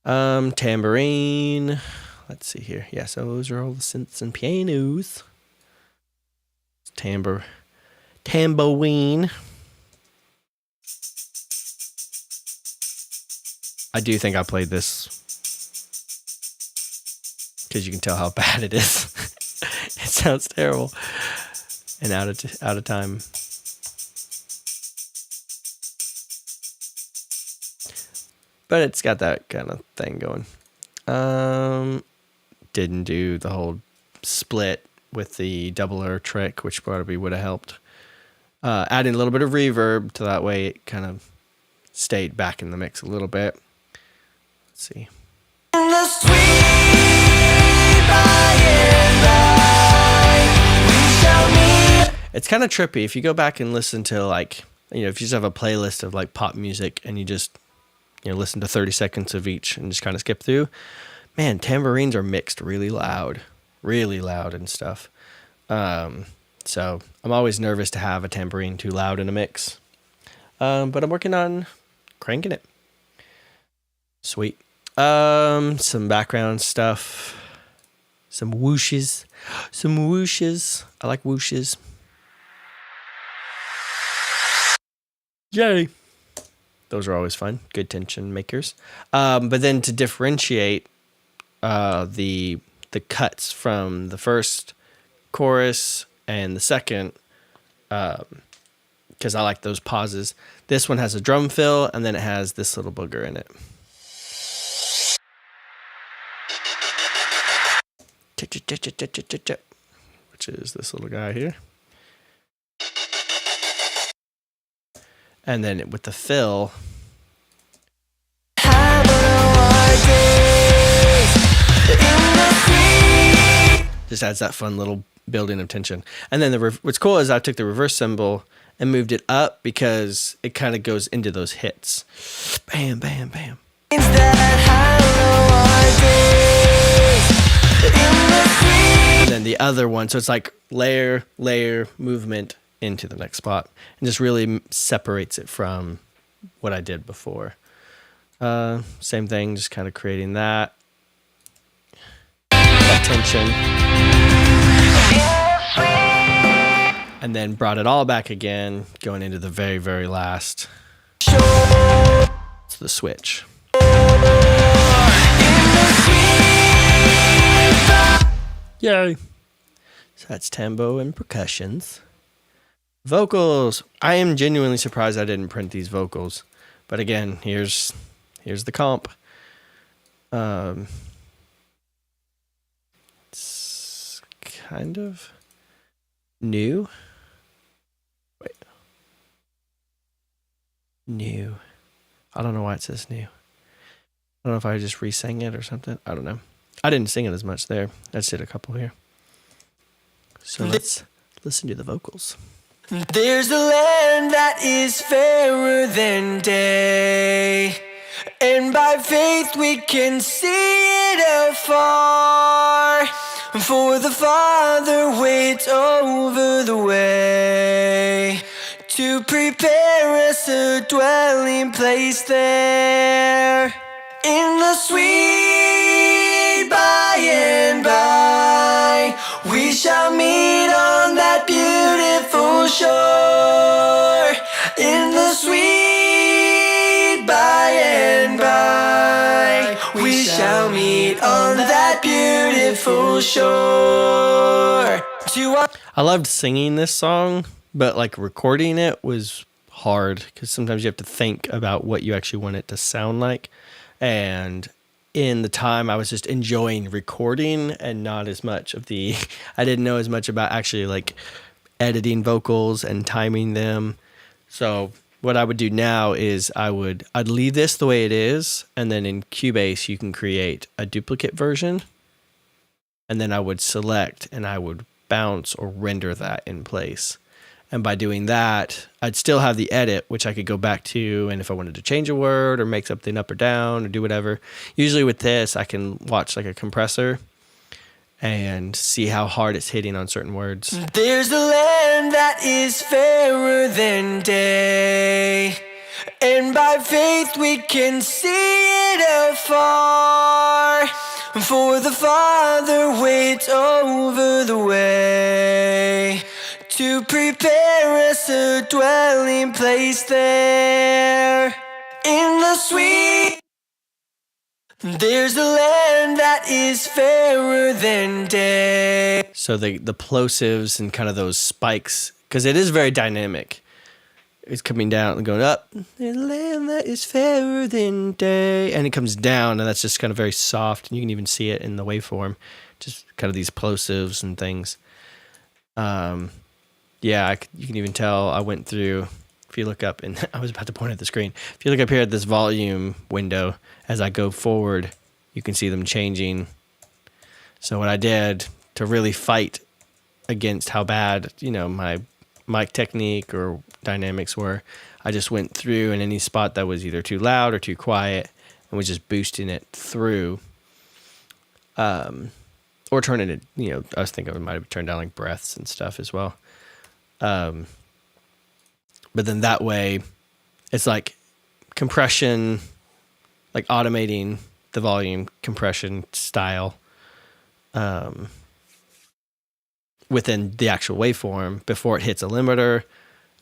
Tambourine. Let's see here. Yeah, so those are all the synths and pianos. Tambourine. I do think I played this because you can tell how bad it is. It sounds terrible and out of time. But it's got that kind of thing going. Didn't do the whole split with the doubler trick, which probably would have helped. Adding a little bit of reverb to that way it kind of stayed back in the mix a little bit. Let's see. In the sweet by and by, we shall meet. It's kind of trippy if you go back and listen to, like, if you just have a playlist of like pop music and you just listen to 30 seconds of each and just kind of skip through. Man, tambourines are mixed really loud and stuff. So I'm always nervous to have a tambourine too loud in a mix. But I'm working on cranking it. Sweet. Some background stuff. Some whooshes. I like whooshes. Yay. Those are always fun. Good tension makers. But then to differentiate the cuts from the first chorus and the second, because I like those pauses. This one has a drum fill, and then it has this little booger in it. Which is this little guy here. And then with the fill, just adds that fun little building of tension. And then what's cool is I took the reverse cymbal and moved it up because it kind of goes into those hits. Bam, bam, bam. And then the other one, so it's like layer, movement into the next spot. And just really separates it from what I did before. Same thing, just kind of creating that tension. And then brought it all back again, going into the very, very last. It's the switch. Yay. So that's tambo and percussions. Vocals. I am genuinely surprised I didn't print these vocals. But again, here's the comp. It's kind of new. Wait. New. I don't know why it says new. I don't know if I just re-sang it or something. I don't know. I didn't sing it as much there. I just did a couple here. So let's listen to the vocals. There's a land that is fairer than day, and by faith we can see it afar. For the Father waits over the way to prepare us a dwelling place there. In the sweet by and by, we shall meet on that beautiful shore. In the sweet by and by, we shall meet on that beautiful shore. I loved singing this song, but like recording it was hard because sometimes you have to think about what you actually want it to sound like. And in the time, I was just enjoying recording and not as much of the, I didn't know as much about actually like editing vocals and timing them. So what I would do now is I'd leave this the way it is. And then in Cubase, you can create a duplicate version. And then I would select and I would bounce or render that in place. And by doing that, I'd still have the edit, which I could go back to. And if I wanted to change a word or make something up or down or do whatever, usually with this, I can watch like a compressor and see how hard it's hitting on certain words. There's a land that is fairer than day, and by faith we can see it afar. For the Father waits over the way to prepare us a dwelling place there. In the sweet, there's a land that is fairer than day. So the plosives and kind of those spikes, because it is very dynamic. It's coming down and going up. There's a land that is fairer than day. And it comes down, and that's just kind of very soft. And you can even see it in the waveform. Just kind of these plosives and things. You can even tell I went through, if you look up, and I was about to point at the screen. If you look up here at this volume window, as I go forward, you can see them changing. So what I did to really fight against how bad, my mic technique or dynamics were, I just went through in any spot that was either too loud or too quiet and was just boosting it through. Or turning it, I was thinking I might have turned down like breaths and stuff as well. But then that way it's like compression, like automating the volume compression style, within the actual waveform before it hits a limiter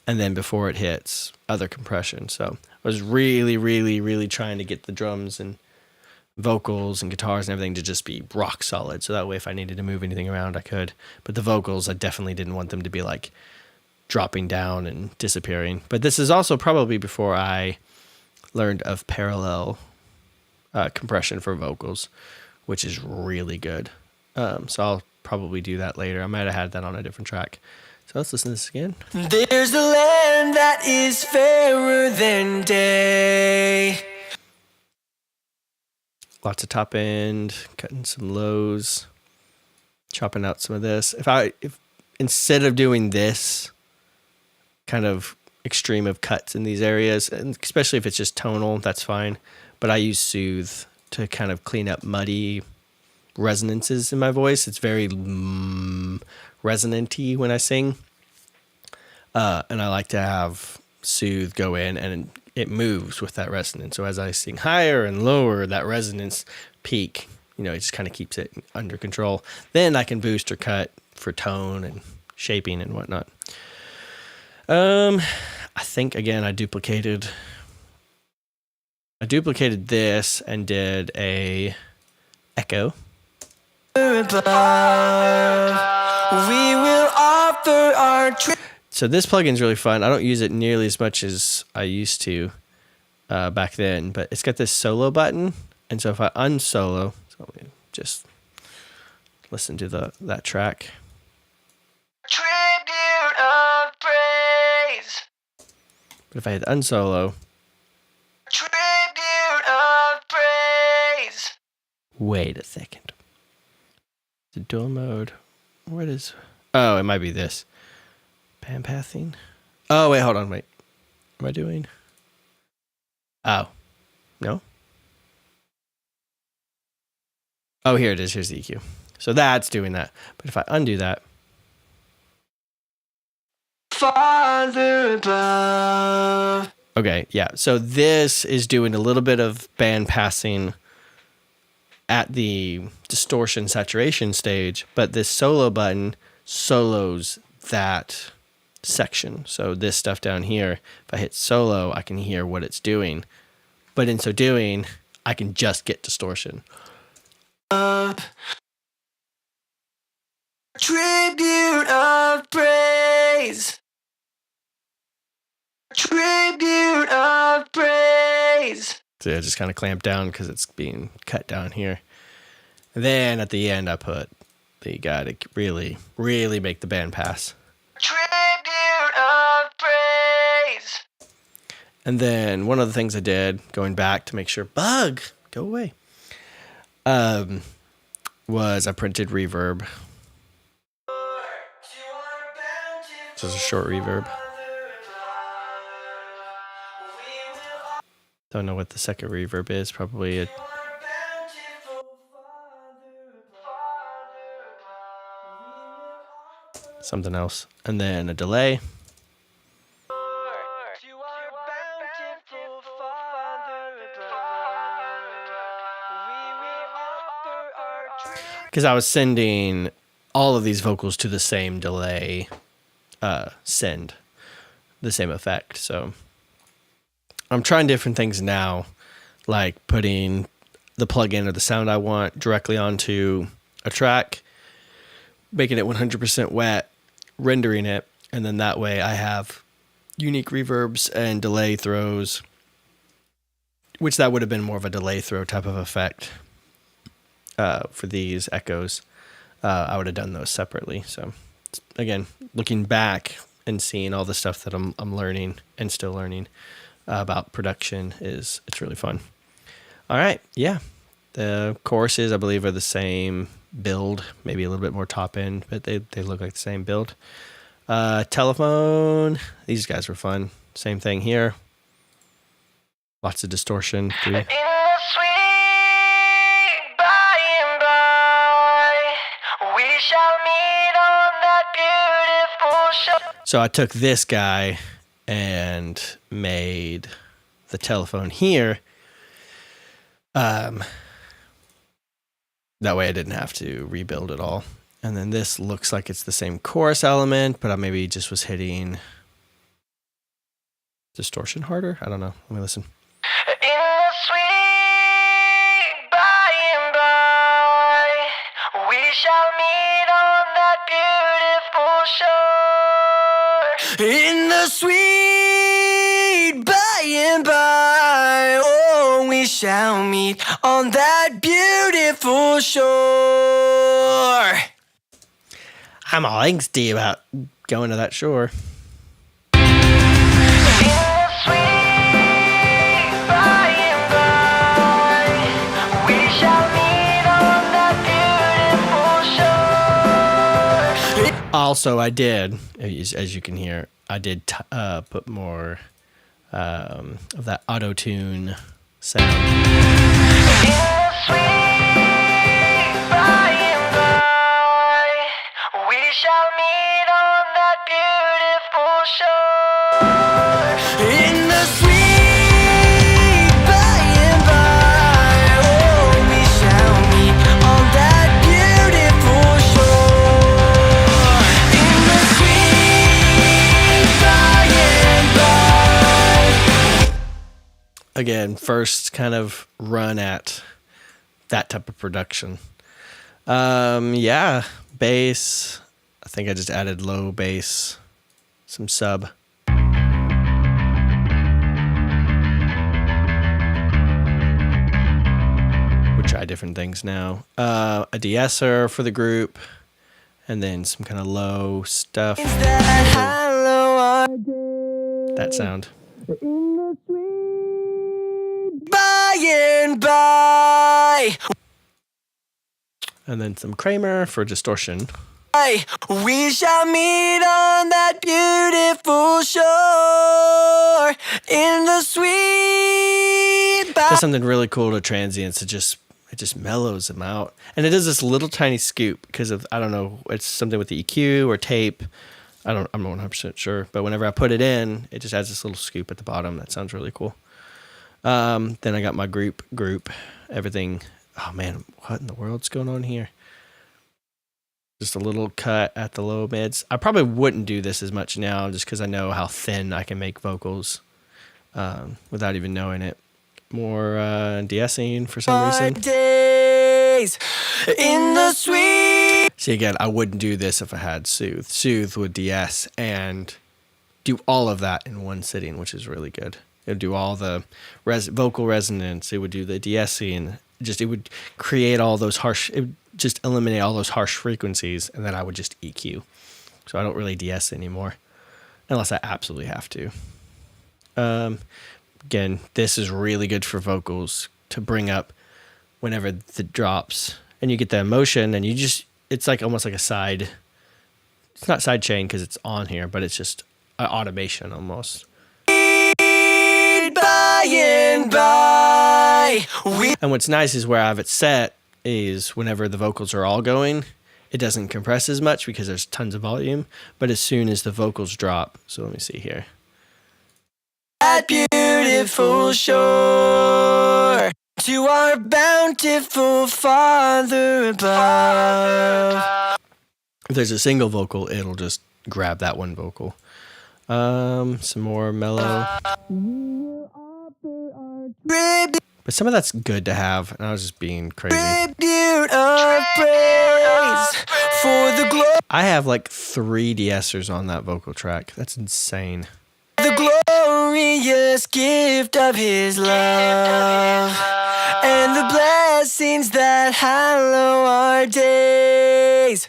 and then before it hits other compression. So I was really, really, really trying to get the drums and vocals and guitars and everything to just be rock solid. So that way, if I needed to move anything around, I could. But the vocals, I definitely didn't want them to be like dropping down and disappearing. But this is also probably before I learned of parallel compression for vocals, which is really good. So I'll probably do that later. I might have had that on a different track. So let's listen to this again. There's a land that is fairer than day. Lots of top end, cutting some lows, chopping out some of this. If instead of doing this kind of extreme of cuts in these areas, and especially if it's just tonal, that's fine. But I use Soothe to kind of clean up muddy resonances in my voice. It's very resonant-y when I sing. And I like to have Soothe go in and it moves with that resonance. So as I sing higher and lower, that resonance peak, it just kind of keeps it under control. Then I can boost or cut for tone and shaping and whatnot. I think, again, I duplicated this and did a echo. Above, we will offer our So this plugin's really fun. I don't use it nearly as much as I used to back then, but it's got this solo button. And so if I unsolo, so let me just listen to that track. tribute of praise. But if I hit unsolo, Tribute of praise. wait a second. The dual mode. What is? Oh, it might be this. Bandpathing. Oh, wait, hold on, wait. What am I doing? Oh, no. Oh, here it is. Here's the EQ. So that's doing that. But if I undo that. Father above. Okay, yeah. So this is doing a little bit of band passing at the distortion saturation stage, but this solo button solos that section. So this stuff down here, if I hit solo, I can hear what it's doing. But in so doing, I can just get distortion. Tribute of praise. Tribute of praise. So I just kind of clamp down because it's being cut down here. And then at the end, I put the guy to really, really make the band pass. Tribute of praise. And then one of the things I did, going back to make sure, bug, go away, was I printed reverb. Just a short reverb. Don't know what the second reverb is. Probably something else. And then a delay. Because I was sending all of these vocals to the same delay send, the same effect. So I'm trying different things now, like putting the plugin or the sound I want directly onto a track, making it 100% wet, rendering it, and then that way I have unique reverbs and delay throws, which that would have been more of a delay throw type of effect for these echoes. I would have done those separately. So again, looking back and seeing all the stuff that I'm learning and still learning about production it's really fun. All right. Yeah. The choruses, I believe, are the same build, maybe a little bit more top end, but they look like the same build. Telephone, these guys were fun. Same thing here. Lots of distortion. In the sweet by and by, we shall meet on that beautiful shore. So I took this guy and made the telephone here. That way I didn't have to rebuild it all. And then this looks like it's the same chorus element, but I maybe just was hitting distortion harder. I don't know. Let me listen. In the sweet by and by, we shall meet on that beautiful shore. In the sweet by and by, oh, we shall meet on that beautiful shore. I'm all angsty about going to that shore. In the sweet by and by, we shall meet on that beautiful shore. Also, I did, as you can hear, I did put more of that auto-tune sound. In the sweet by and by, we shall meet on that beautiful shore. In the sweet by and by, oh, we shall meet on that beautiful shore. In the sweet by and by. Again, first kind of run at that type of production. Yeah, bass. I think I just added low bass, some sub. We'll try different things now. A de-esser for the group, and then some kind of low stuff. Is that hello again? That sound. In the sweet by and by, And then some Kramer for distortion. we shall meet on that beautiful shore. In the sweet by. Does something really cool to transients. It just mellows them out, and it does this little tiny scoop because of, I don't know, it's something with the EQ or tape. I'm not 100% sure, but whenever I put it in, it just has this little scoop at the bottom. That sounds really cool. Then I got my group, everything. Oh man, what in the world's going on here? Just a little cut at the low mids. I probably wouldn't do this as much now just because I know how thin I can make vocals without even knowing it. More de-essing for some reason. Days in the sweet. See, again, I wouldn't do this if I had Soothe. Soothe would de-ess and do all of that in one sitting, which is really good. It would do all the vocal resonance. It would do the de-essing. It would create all those harsh, it would just eliminate all those harsh frequencies, and then I would just EQ. So I don't really de-ess anymore, unless I absolutely have to. Again, this is really good for vocals to bring up whenever the drops, and you get the emotion, and it's like almost like a side. It's not side chain because it's on here, but it's just an automation almost. By and by, And what's nice is where I have it set is whenever the vocals are all going, it doesn't compress as much because there's tons of volume. But as soon as the vocals drop, so let me see here. that beautiful shore, to our bountiful Father above. If there's a single vocal, it'll just grab that one vocal. Some more mellow. But some of that's good to have, and I was just being crazy. Tribute of praise for the I have like 3 de-essers on that vocal track. That's insane. glorious gift of His love and the blessings that hallow our days.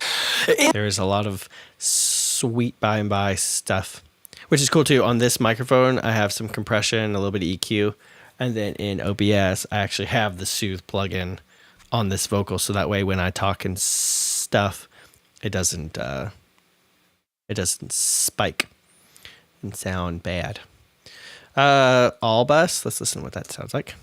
There's a lot of sweet by and by stuff, which is cool too. On this microphone, I have some compression, a little bit of EQ, and then in OBS, I actually have the Soothe plugin on this vocal, so that way when I talk and stuff, it doesn't spike and sound bad. All bus. Let's listen to what that sounds like.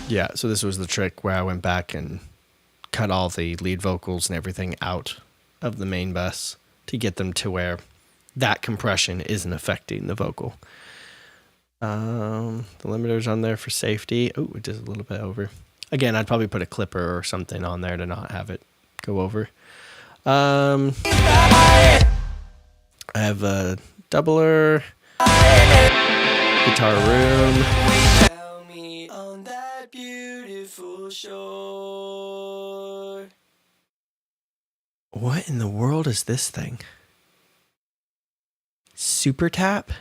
Yeah, so this was the trick where I went back and cut all the lead vocals and everything out of the main bus to get them to where that compression isn't affecting the vocal. The limiter's on there for safety. Oh, it does a little bit over. Again, I'd probably put a clipper or something on there to not have it go over. I have a doubler, guitar room. On that beautiful shore. What in the world is this thing? Super tap?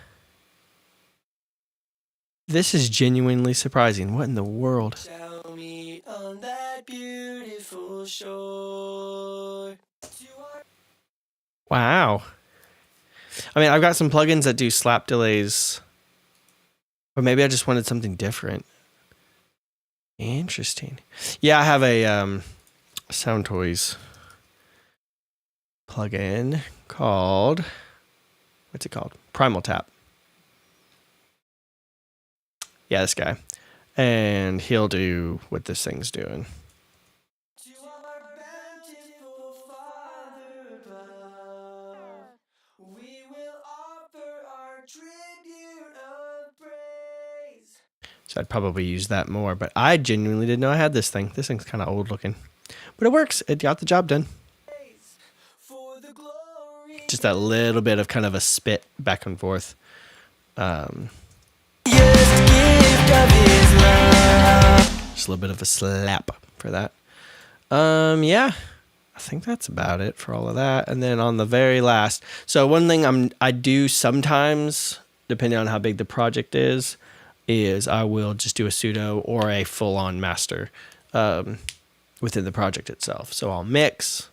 This is genuinely surprising. What in the world? Shall meet on that beautiful shore. Wow. I mean, I've got some plugins that do slap delays, but maybe I just wanted something different. Interesting. Yeah, I have a Sound Toys plugin called, what's it called? Primal Tap. Yeah, this guy. And he'll do what this thing's doing. To our bountiful Father above, we will offer our tribute of praise. So I'd probably use that more, but I genuinely didn't know I had this thing. This thing's kind of old looking, but it works. It got the job done. For the glory. Just that little bit of kind of a spit back and forth. Gift of His love. Just a little bit of a slap for that. Yeah, I think that's about it for all of that. And then on the very last, so one thing I do sometimes, depending on how big the project is I will just do a pseudo or a full-on master within the project itself. So I'll mix,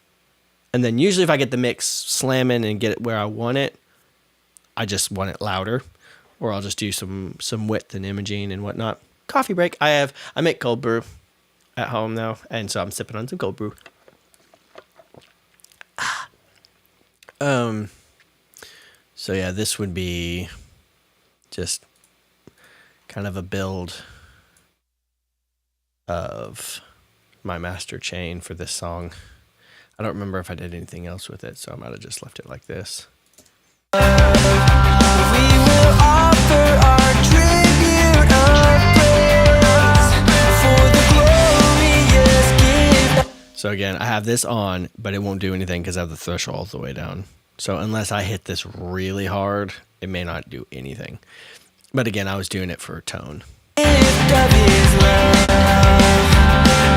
and then usually if I get the mix slamming and get it where I want it, I just want it louder, or I'll just do some width and imaging and whatnot. Coffee break. I make cold brew at home now, and so I'm sipping on some cold brew. So yeah, this would be just kind of a build of my master chain for this song. I don't remember if I did anything else with it, so I might have just left it like this. We will offer our tribute of praise for the glorious gift. So again, I have this on, but it won't do anything because I have the threshold all the way down. So unless I hit this really hard, it may not do anything. But again, I was doing it for tone. Gift of his love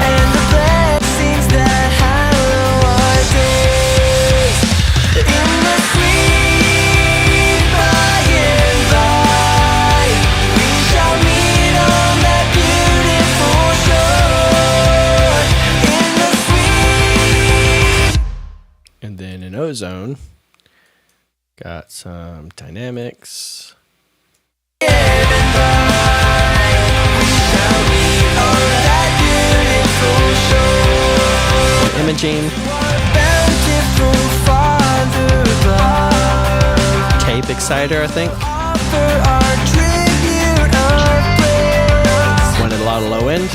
and the blessings that hallow our days. In the sweet by and by, we shall meet on that beautiful shore. In the sweet. And then in Ozone, got some dynamics. Imaging. Tape exciter, I think. Wanted a lot of low end.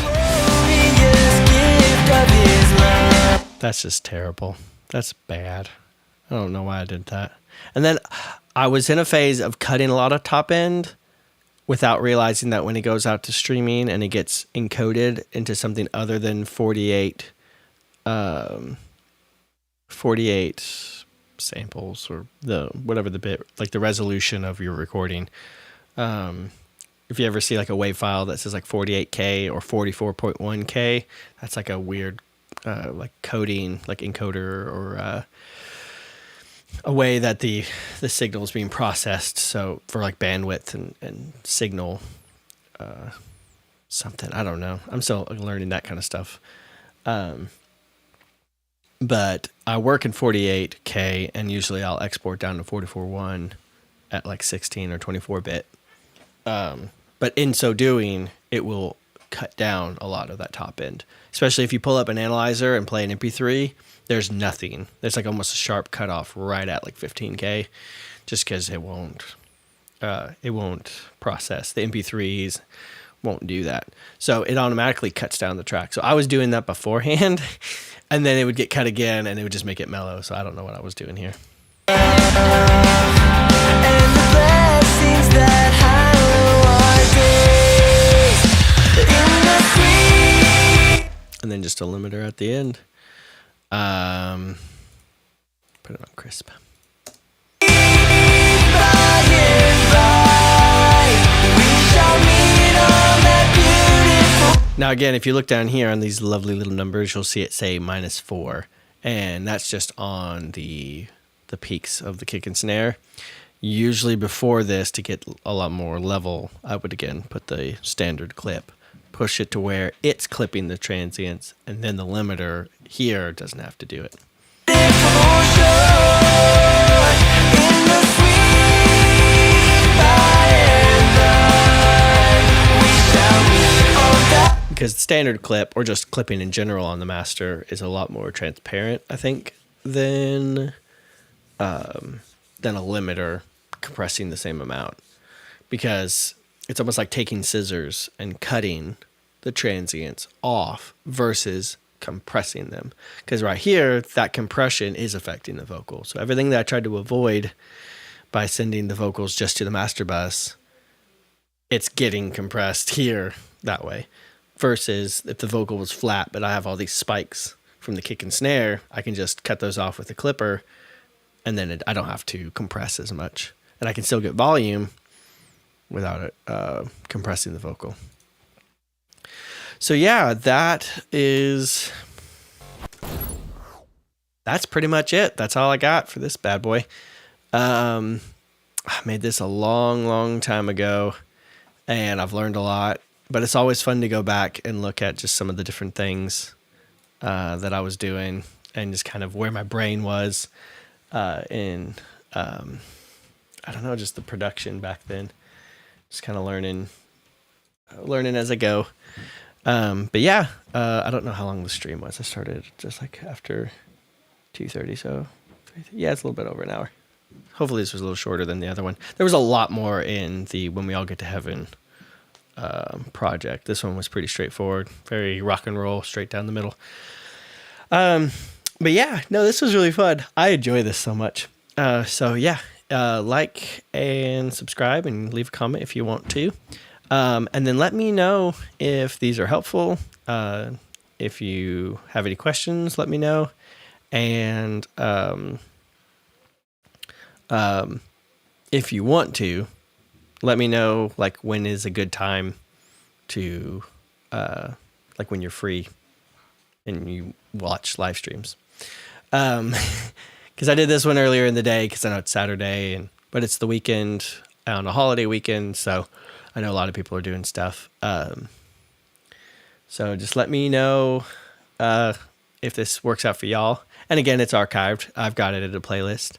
That's just terrible. That's bad. I don't know why I did that. And then I was in a phase of cutting a lot of top end without realizing that when it goes out to streaming and it gets encoded into something other than 48 samples or the whatever the bit, like the resolution of your recording. If you ever see like a WAV file that says like 48K or 44.1K, that's like a weird like coding, like encoder or a way that the signal is being processed. So for like bandwidth and signal something, I don't know. I'm still learning that kind of stuff. But I work in 48K and usually I'll export down to 44.1 at like 16 or 24 bit. But in so doing, it will cut down a lot of that top end, especially if you pull up an analyzer and play an MP3. There's nothing. There's like almost a sharp cutoff right at like 15K, just because it won't process. The MP3s won't do that. So it automatically cuts down the track. So I was doing that beforehand, and then it would get cut again, and it would just make it mellow. So I don't know what I was doing here. And then just a limiter at the end. Put it on crisp. Now again, if you look down here on these lovely little numbers, you'll see it say -4, and that's just on the peaks of the kick and snare. Usually before this, to get a lot more level, I would again put the standard clip, push it to where it's clipping the transients, and then the limiter here doesn't have to do it. Because the standard clip, or just clipping in general on the master, is a lot more transparent, I think, than a limiter compressing the same amount. Because it's almost like taking scissors and cutting the transients off versus compressing them. Because right here, that compression is affecting the vocal. So everything that I tried to avoid by sending the vocals just to the master bus, it's getting compressed here that way. Versus if the vocal was flat, but I have all these spikes from the kick and snare, I can just cut those off with a clipper, and then I don't have to compress as much. And I can still get volume without it compressing the vocal. So yeah, that's pretty much it. That's all I got for this bad boy. I made this a long time ago, and I've learned a lot. But it's always fun to go back and look at just some of the different things that I was doing and just kind of where my brain was in, I don't know, just the production back then. Just kind of learning as I go. But yeah, I don't know how long the stream was. I started just like after 2:30, so yeah, it's a little bit over an hour. hopefully this was a little shorter than the other one. There was a lot more in the When We All Get to Heaven project. This one was pretty straightforward, very rock and roll, straight down the middle. But yeah, no, this was really fun. I enjoy this so much. So yeah, like and subscribe and leave a comment if you want to. And then let me know if these are helpful. If you have any questions, let me know. And if you want to, let me know like when is a good time to like when you're free and you watch live streams. Because I did this one earlier in the day because I know it's Saturday, but it's the weekend on a holiday weekend, so I know a lot of people are doing stuff. So just let me know if this works out for y'all. And again, it's archived. I've got it at a playlist.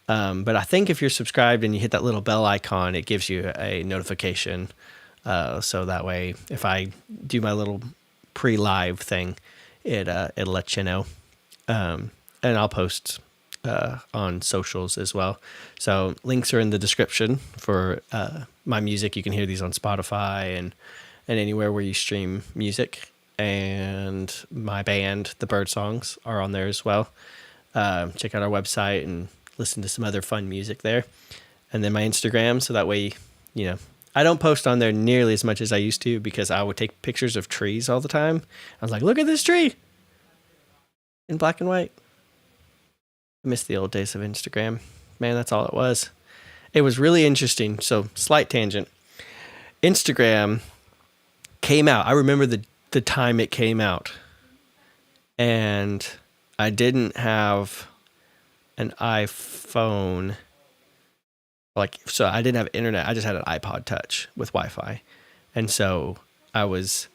But I think if you're subscribed and you hit that little bell icon, it gives you a notification. So that way, if I do my little pre-live thing, it'll let you know. And I'll post on socials as well. So links are in the description for my music. You can hear these on Spotify and anywhere where you stream music. And my band, The Bird Songs, are on there as well. Check out our website and listen to some other fun music there. And then my Instagram, so that way, you know, I don't post on there nearly as much as I used to because I would take pictures of trees all the time. I was like, look at this tree in black and white. I miss the old days of Instagram. Man, that's all it was. It was really interesting. So, slight tangent. Instagram came out. I remember the time it came out. And I didn't have an iPhone. So I didn't have internet. I just had an iPod Touch with Wi-Fi. And so I was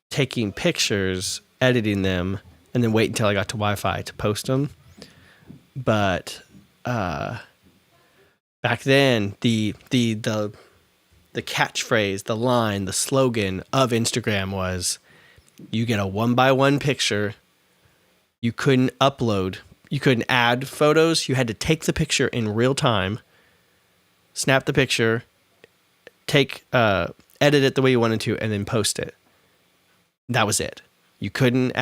taking pictures, editing them, and then wait until I got to Wi-Fi to post them. But back then, the catchphrase, the line, the slogan of Instagram was, you get a 1x1 picture. You couldn't upload. You couldn't add photos. You had to take the picture in real time, snap the picture, edit it the way you wanted to, and then post it. That was it. You couldn't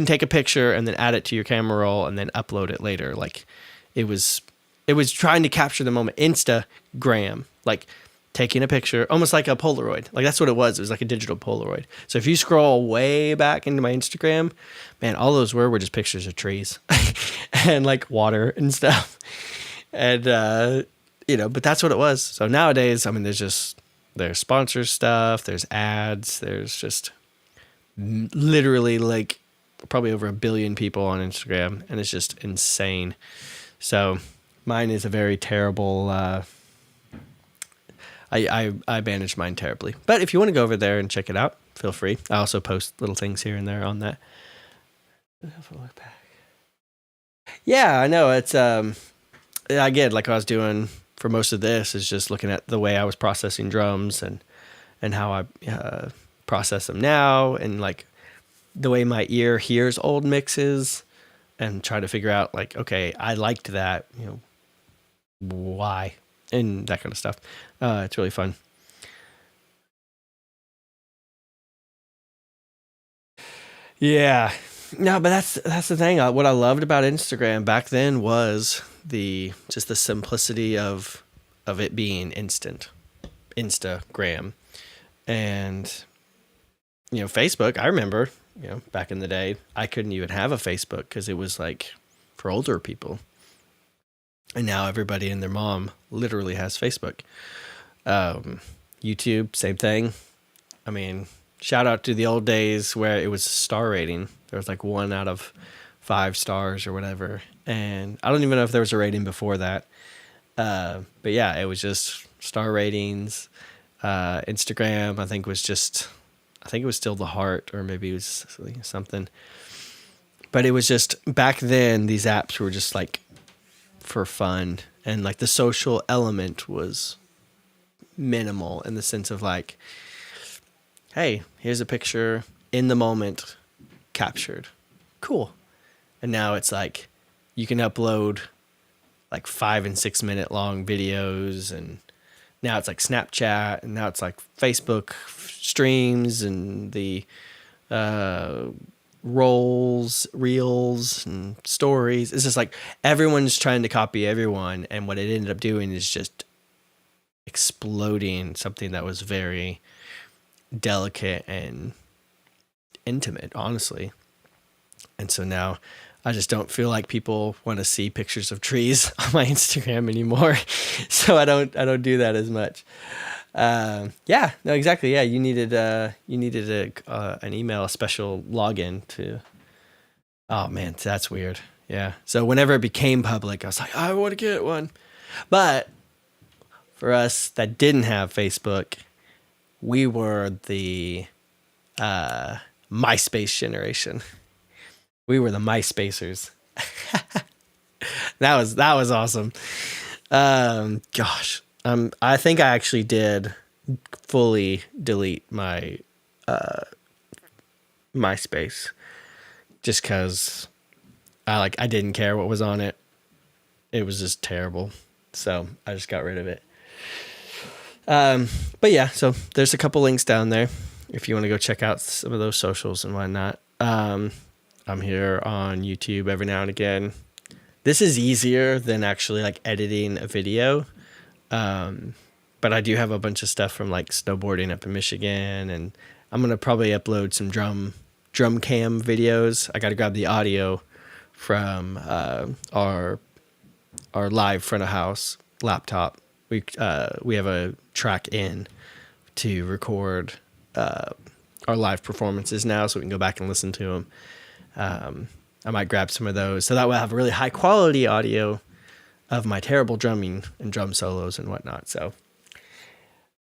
take a picture and then add it to your camera roll and then upload it later. Like it was trying to capture the moment. Instagram, like taking a picture, almost like a Polaroid. Like that's what it was. It was like a digital Polaroid. So if you scroll way back into my Instagram, man, all those were just pictures of trees and like water and stuff. And, but that's what it was. So nowadays, I mean, there's sponsor stuff, there's ads, there's just literally like probably over 1 billion people on Instagram, and it's just insane. So mine is a very terrible, I manage mine terribly. But if you want to go over there and check it out, feel free. I also post little things here and there on that. If I look back. Yeah, I know. It's again, like I was doing for most of this, is just looking at the way I was processing drums and how I process them now, and like the way my ear hears old mixes, and try to figure out like, okay, I liked that, why, and that kind of stuff. It's really fun. Yeah. No, but that's the thing. What I loved about Instagram back then was the simplicity of it being Instagram. And Facebook, I remember, back in the day, I couldn't even have a Facebook because it was like for older people. And now everybody and their mom literally has Facebook. YouTube, same thing. I mean, shout out to the old days where it was star rating. There was like 1 out of 5 stars or whatever. And I don't even know if there was a rating before that. But yeah, it was just star ratings. Instagram, I think it was still the heart, or maybe it was something. But it was just, back then, these apps were just like for fun. And like the social element was minimal in the sense of like, hey, here's a picture in the moment captured. Cool. And now it's like you can upload like 5 and 6 minute long videos, and now it's like Snapchat, and now it's like Facebook streams and the reels and stories. It's just like everyone's trying to copy everyone, and what it ended up doing is just exploding something that was very delicate and intimate, honestly. And so now I just don't feel like people want to see pictures of trees on my Instagram anymore. So I don't do that as much. Yeah, no, exactly. Yeah, you needed an email, a special login to. Oh man, that's weird. Yeah. So whenever it became public, I was like, I want to get one. But for us that didn't have Facebook, we were the MySpace generation. We were the MySpacers. That was awesome. Gosh, I think I actually did fully delete my MySpace just because I didn't care what was on it. It was just terrible, so I just got rid of it. But yeah, so there's a couple links down there if you want to go check out some of those socials and whatnot. I'm here on YouTube every now and again. This is easier than actually like editing a video. But I do have a bunch of stuff from like snowboarding up in Michigan, and I'm going to probably upload some drum cam videos. I got to grab the audio from our live front of house laptop. We have a track in to record our live performances now, so we can go back and listen to them. I might grab some of those, so that way I have a really high quality audio of my terrible drumming and drum solos and whatnot. So,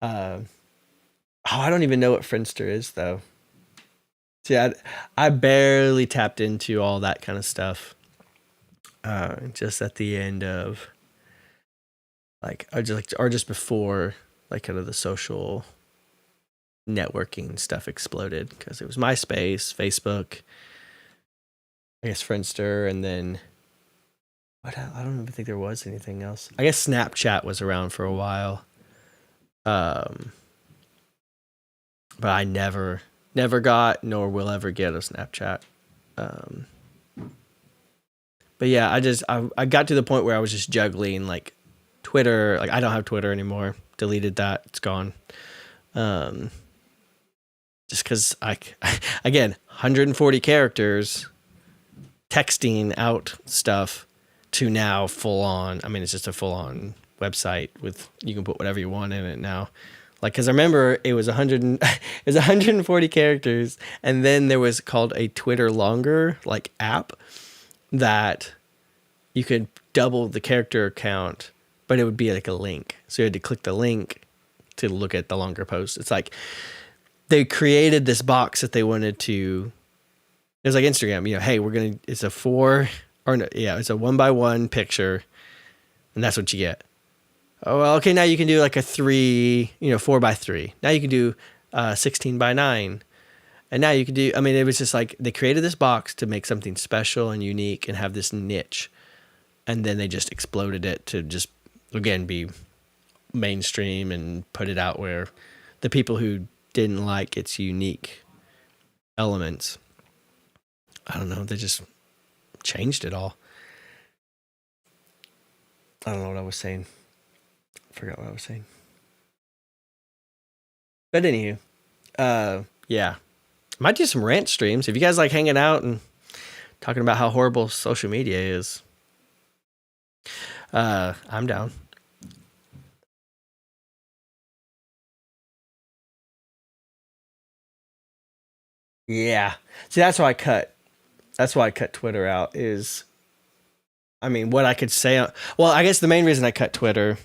I don't even know what Friendster is though. See, I barely tapped into all that kind of stuff. Just at the end of or just before like kind of the social networking stuff exploded, because it was MySpace, Facebook, I guess Friendster, and then I don't even think there was anything else. I guess Snapchat was around for a while. But I never got nor will ever get a Snapchat. But yeah, I got to the point where I was just juggling like Twitter. Like I don't have Twitter anymore. Deleted that. It's gone. Just because again, 140 characters texting out stuff to now full on. I mean, it's just a full on website with, you can put whatever you want in it now. Like, cause I remember it was 140 characters. And then there was called a Twitter Longer like app that you could double the character count, but it would be like a link. So you had to click the link to look at the longer post. It's like they created this box that they wanted to. It was like Instagram, hey, it's a 1x1 picture, and that's what you get. Oh, well, okay, now you can do like a 4x3. Now you can do 16x9. And now you can do, it was just like they created this box to make something special and unique and have this niche. And then they just exploded it to just, again, be mainstream and put it out where the people who didn't like its unique elements, I don't know, they just changed it all. I don't know what I was saying. I forgot what I was saying. But anywho, yeah. Might do some rant streams. If you guys like hanging out and talking about how horrible social media is, I'm down. Yeah. See, that's why I cut Twitter out is, what I could say. Well, I guess the main reason I cut Twitter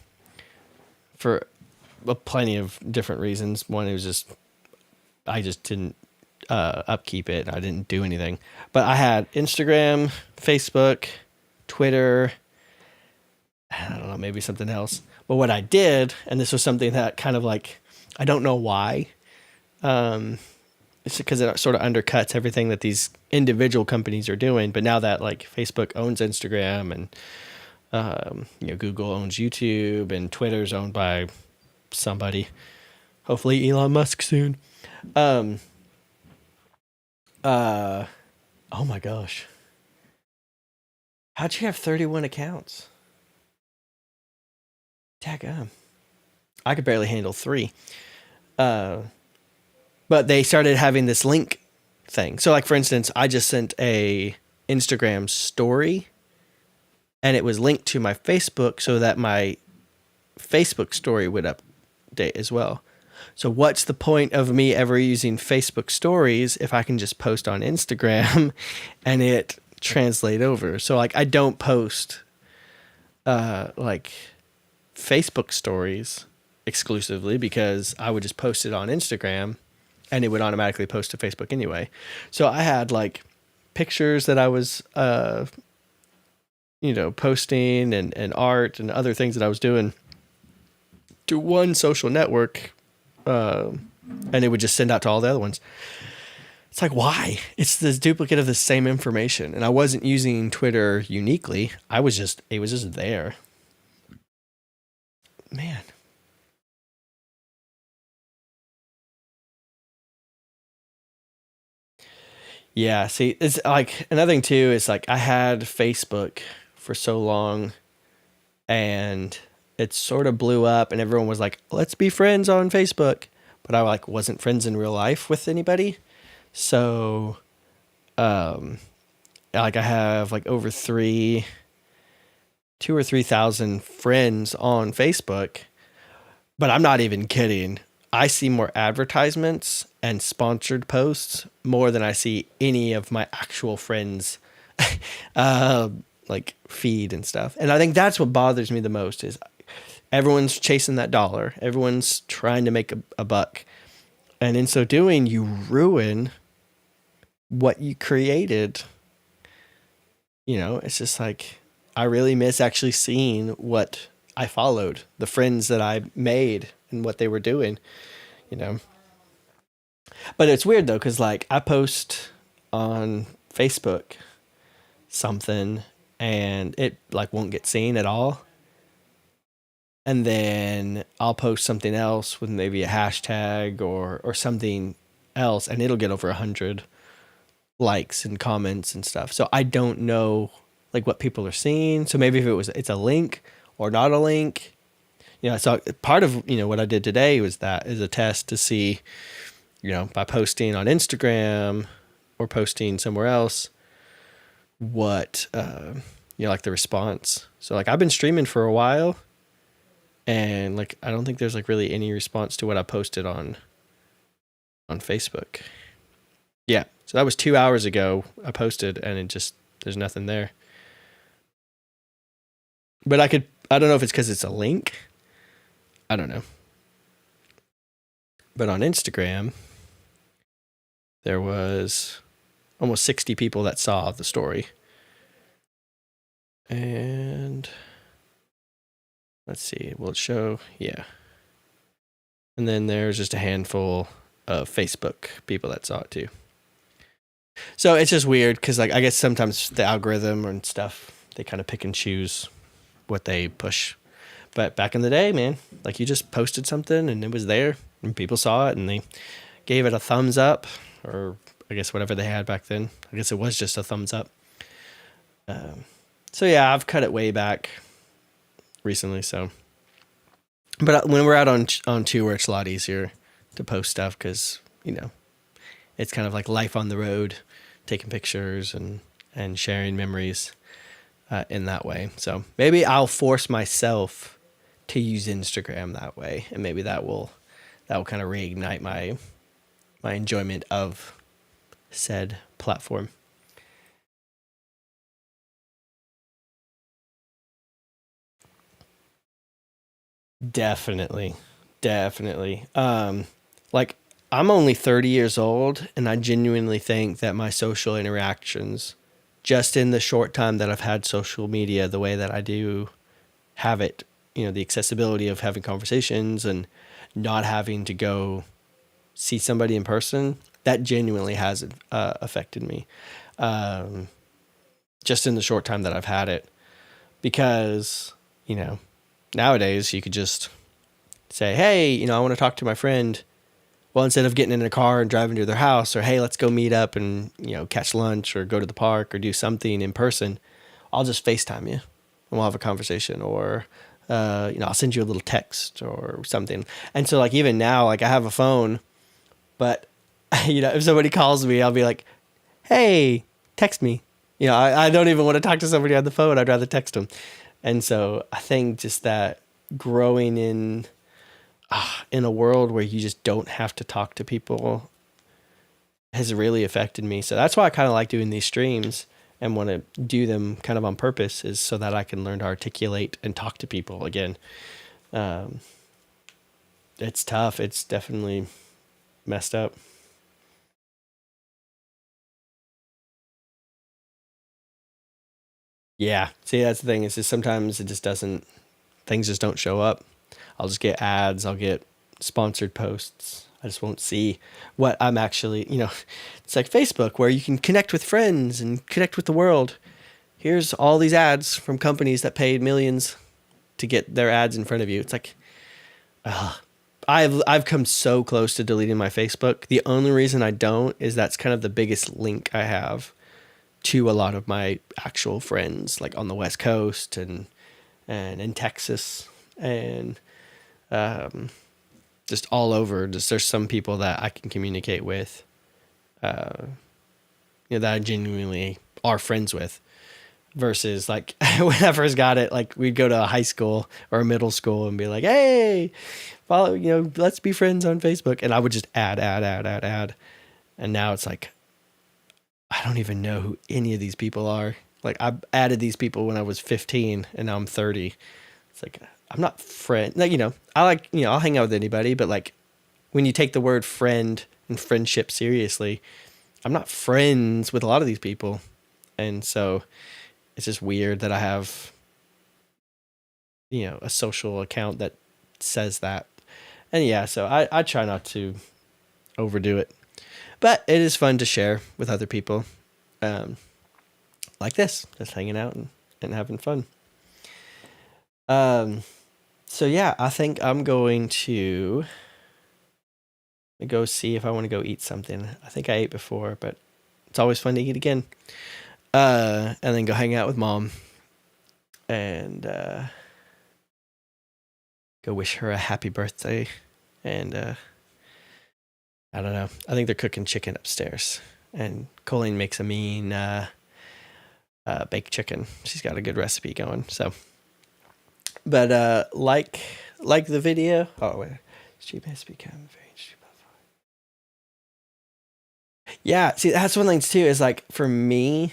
for plenty of different reasons. One, it was just, I just didn't upkeep it. I didn't do anything. But I had Instagram, Facebook, Twitter, I don't know, maybe something else. But what I did, and this was something that kind of like, I don't know why, it's because it sort of undercuts everything that these individual companies are doing. But now that like Facebook owns Instagram and Google owns YouTube and Twitter's owned by somebody. Hopefully Elon Musk soon. Oh my gosh. How'd you have 31 accounts? Daggum. I could barely handle 3. But they started having this link thing. So like, for instance, I just sent a Instagram story and it was linked to my Facebook so that my Facebook story would update as well. So what's the point of me ever using Facebook stories if I can just post on Instagram and it translate over? So like, I don't post like Facebook stories exclusively because I would just post it on Instagram and it would automatically post to Facebook anyway. So I had like pictures that I was posting and art and other things that I was doing to one social network, and it would just send out to all the other ones. It's like, why? It's this duplicate of the same information. And I wasn't using Twitter it was just there. Man. Yeah, see, it's like another thing too is like I had Facebook for so long and it sort of blew up and everyone was like, let's be friends on Facebook. But I like wasn't friends in real life with anybody. So like I have like over 2,000 or 3,000 friends on Facebook, but I'm not even kidding. I see more advertisements and sponsored posts more than I see any of my actual friends like feed and stuff. And I think that's what bothers me the most is everyone's chasing that dollar. Everyone's trying to make a buck. And in so doing, you ruin what you created. It's just like, I really miss actually seeing what I followed, the friends that I made and what they were doing, But it's weird though, because like I post on Facebook something and it like won't get seen at all. And then I'll post something else with maybe a hashtag or something else, and it'll get over 100 likes and comments and stuff. So I don't know like what people are seeing. So maybe if it's a link or not a link. So part of what I did today was that is a test to see, by posting on Instagram or posting somewhere else, what like the response. So like I've been streaming for a while. And like, I don't think there's like really any response to what I posted on Facebook. Yeah. So that was 2 hours ago I posted and there's nothing there. But I don't know if it's because it's a link. I don't know. But on Instagram, there was almost 60 people that saw the story. And let's see, will it show? Yeah. And then there's just a handful of Facebook people that saw it too. So it's just weird because like I guess sometimes the algorithm and stuff, they kind of pick and choose what they push. But back in the day, man, like you just posted something and it was there and people saw it and they gave it a thumbs up, or I guess whatever they had back then. I guess it was just a thumbs up. So yeah, I've cut it way back recently. So, but when we're out on tour, it's a lot easier to post stuff because it's kind of like life on the road, taking pictures and sharing memories in that way. So maybe I'll force myself to use Instagram that way, and maybe that will kind of reignite my enjoyment of said platform. Definitely. Like I'm only 30 years old, and I genuinely think that my social interactions, just in the short time that I've had social media the way that I do have it, the accessibility of having conversations and not having to go see somebody in person, that genuinely has affected me. Just in the short time that I've had it. because, nowadays you could just say, hey, I want to talk to my friend. Well, instead of getting in a car and driving to their house, or hey, let's go meet up and, catch lunch or go to the park or do something in person, I'll just FaceTime you and we'll have a conversation, or, I'll send you a little text or something. And so, like, even now, like, I have a phone, but, if somebody calls me, I'll be like, hey, text me. I don't even want to talk to somebody on the phone. I'd rather text them. And so I think just that growing in a world where you just don't have to talk to people has really affected me. So that's why I kind of like doing these streams and want to do them kind of on purpose, is so that I can learn to articulate and talk to people again. It's tough. It's definitely messed up. Yeah. See, that's the thing, is just sometimes it just doesn't, things just don't show up. I'll just get ads. I'll get sponsored posts. I just won't see what I'm actually, it's like Facebook, where you can connect with friends and connect with the world. Here's all these ads from companies that paid millions to get their ads in front of you. It's like, I've come so close to deleting my Facebook. The only reason I don't is that's kind of the biggest link I have to a lot of my actual friends, like on the West Coast and in Texas, and just all over. Just there's some people that I can communicate with, that I genuinely are friends with. Versus, like, when I first got it, like, we'd go to a high school or a middle school and be like, hey, follow, let's be friends on Facebook. And I would just add. And now it's like, I don't even know who any of these people are. Like, I added these people when I was 15 and now I'm 30. It's like, I'm not friend. Like, I like, I'll hang out with anybody, but like, when you take the word friend and friendship seriously, I'm not friends with a lot of these people. And so it's just weird that I have, a social account that says that. And yeah, so I try not to overdo it, but it is fun to share with other people, like this, just hanging out and having fun. So yeah, I think I'm going to go see if I want to go eat something. I think I ate before, but it's always fun to eat again. And then go hang out with Mom and go wish her a happy birthday. And I don't know. I think they're cooking chicken upstairs. And Colleen makes a mean baked chicken. She's got a good recipe going. So, but like the video. Oh wait, stream has become very interesting. Yeah, see, that's one thing too. Is like, for me,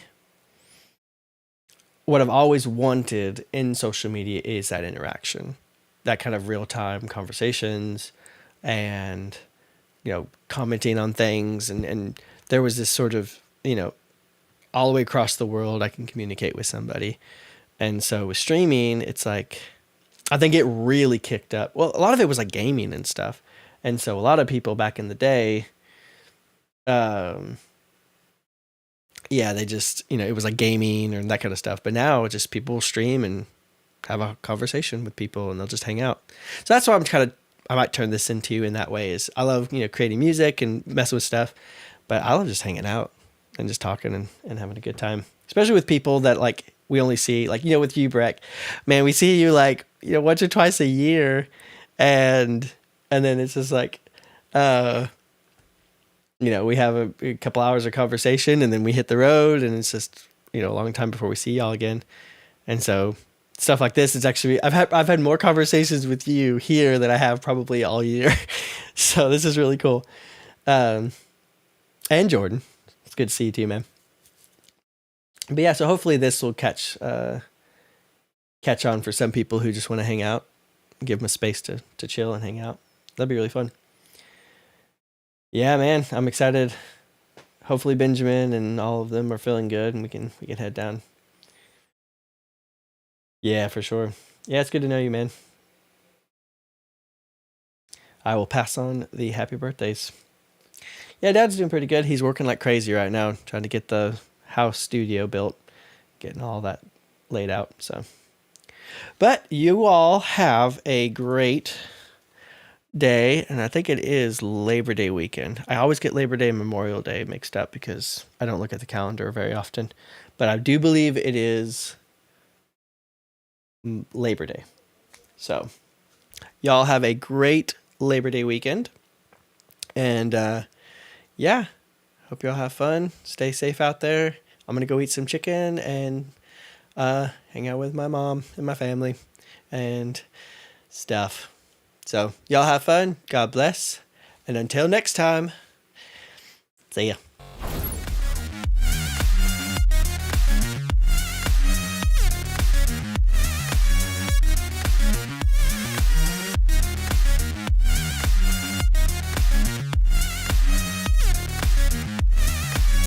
what I've always wanted in social media is that interaction, that kind of real time conversations, and commenting on things, and there was this sort of, all the way across the world I can communicate with somebody. And so with streaming, it's like, I think it really kicked up. Well, a lot of it was like gaming and stuff. And so a lot of people back in the day, yeah, they just, it was like gaming or that kind of stuff. But now it's just people stream and have a conversation with people, and they'll just hang out. So that's why I might turn this into in that way, is I love, creating music and messing with stuff, but I love just hanging out and just talking and having a good time, especially with people that like we only see, like, with you, Breck, man, we see you like, once or twice a year. And then it's just like, we have a couple hours of conversation, and then we hit the road, and it's just, a long time before we see y'all again. And so stuff like this is actually, I've had more conversations with you here than I have probably all year. So this is really cool. And Jordan, it's good to see you too, man. But yeah, so hopefully this will catch on for some people who just want to hang out, give them a space to chill and hang out. That'd be really fun. Yeah, man, I'm excited. Hopefully Benjamin and all of them are feeling good, and we can head down. Yeah, for sure. Yeah, it's good to know you, man. I will pass on the happy birthdays. Yeah, Dad's doing pretty good. He's working like crazy right now, trying to get the house studio built, getting all that laid out. So But you all have a great day, and I think it is Labor Day weekend. I always get Labor Day and Memorial Day mixed up because I don't look at the calendar very often. But I do believe it is Labor Day. So, y'all have a great Labor Day weekend. And yeah, hope y'all have fun. Stay safe out there. I'm going to go eat some chicken and hang out with my mom and my family and stuff. So, y'all have fun. God bless. And until next time, see ya.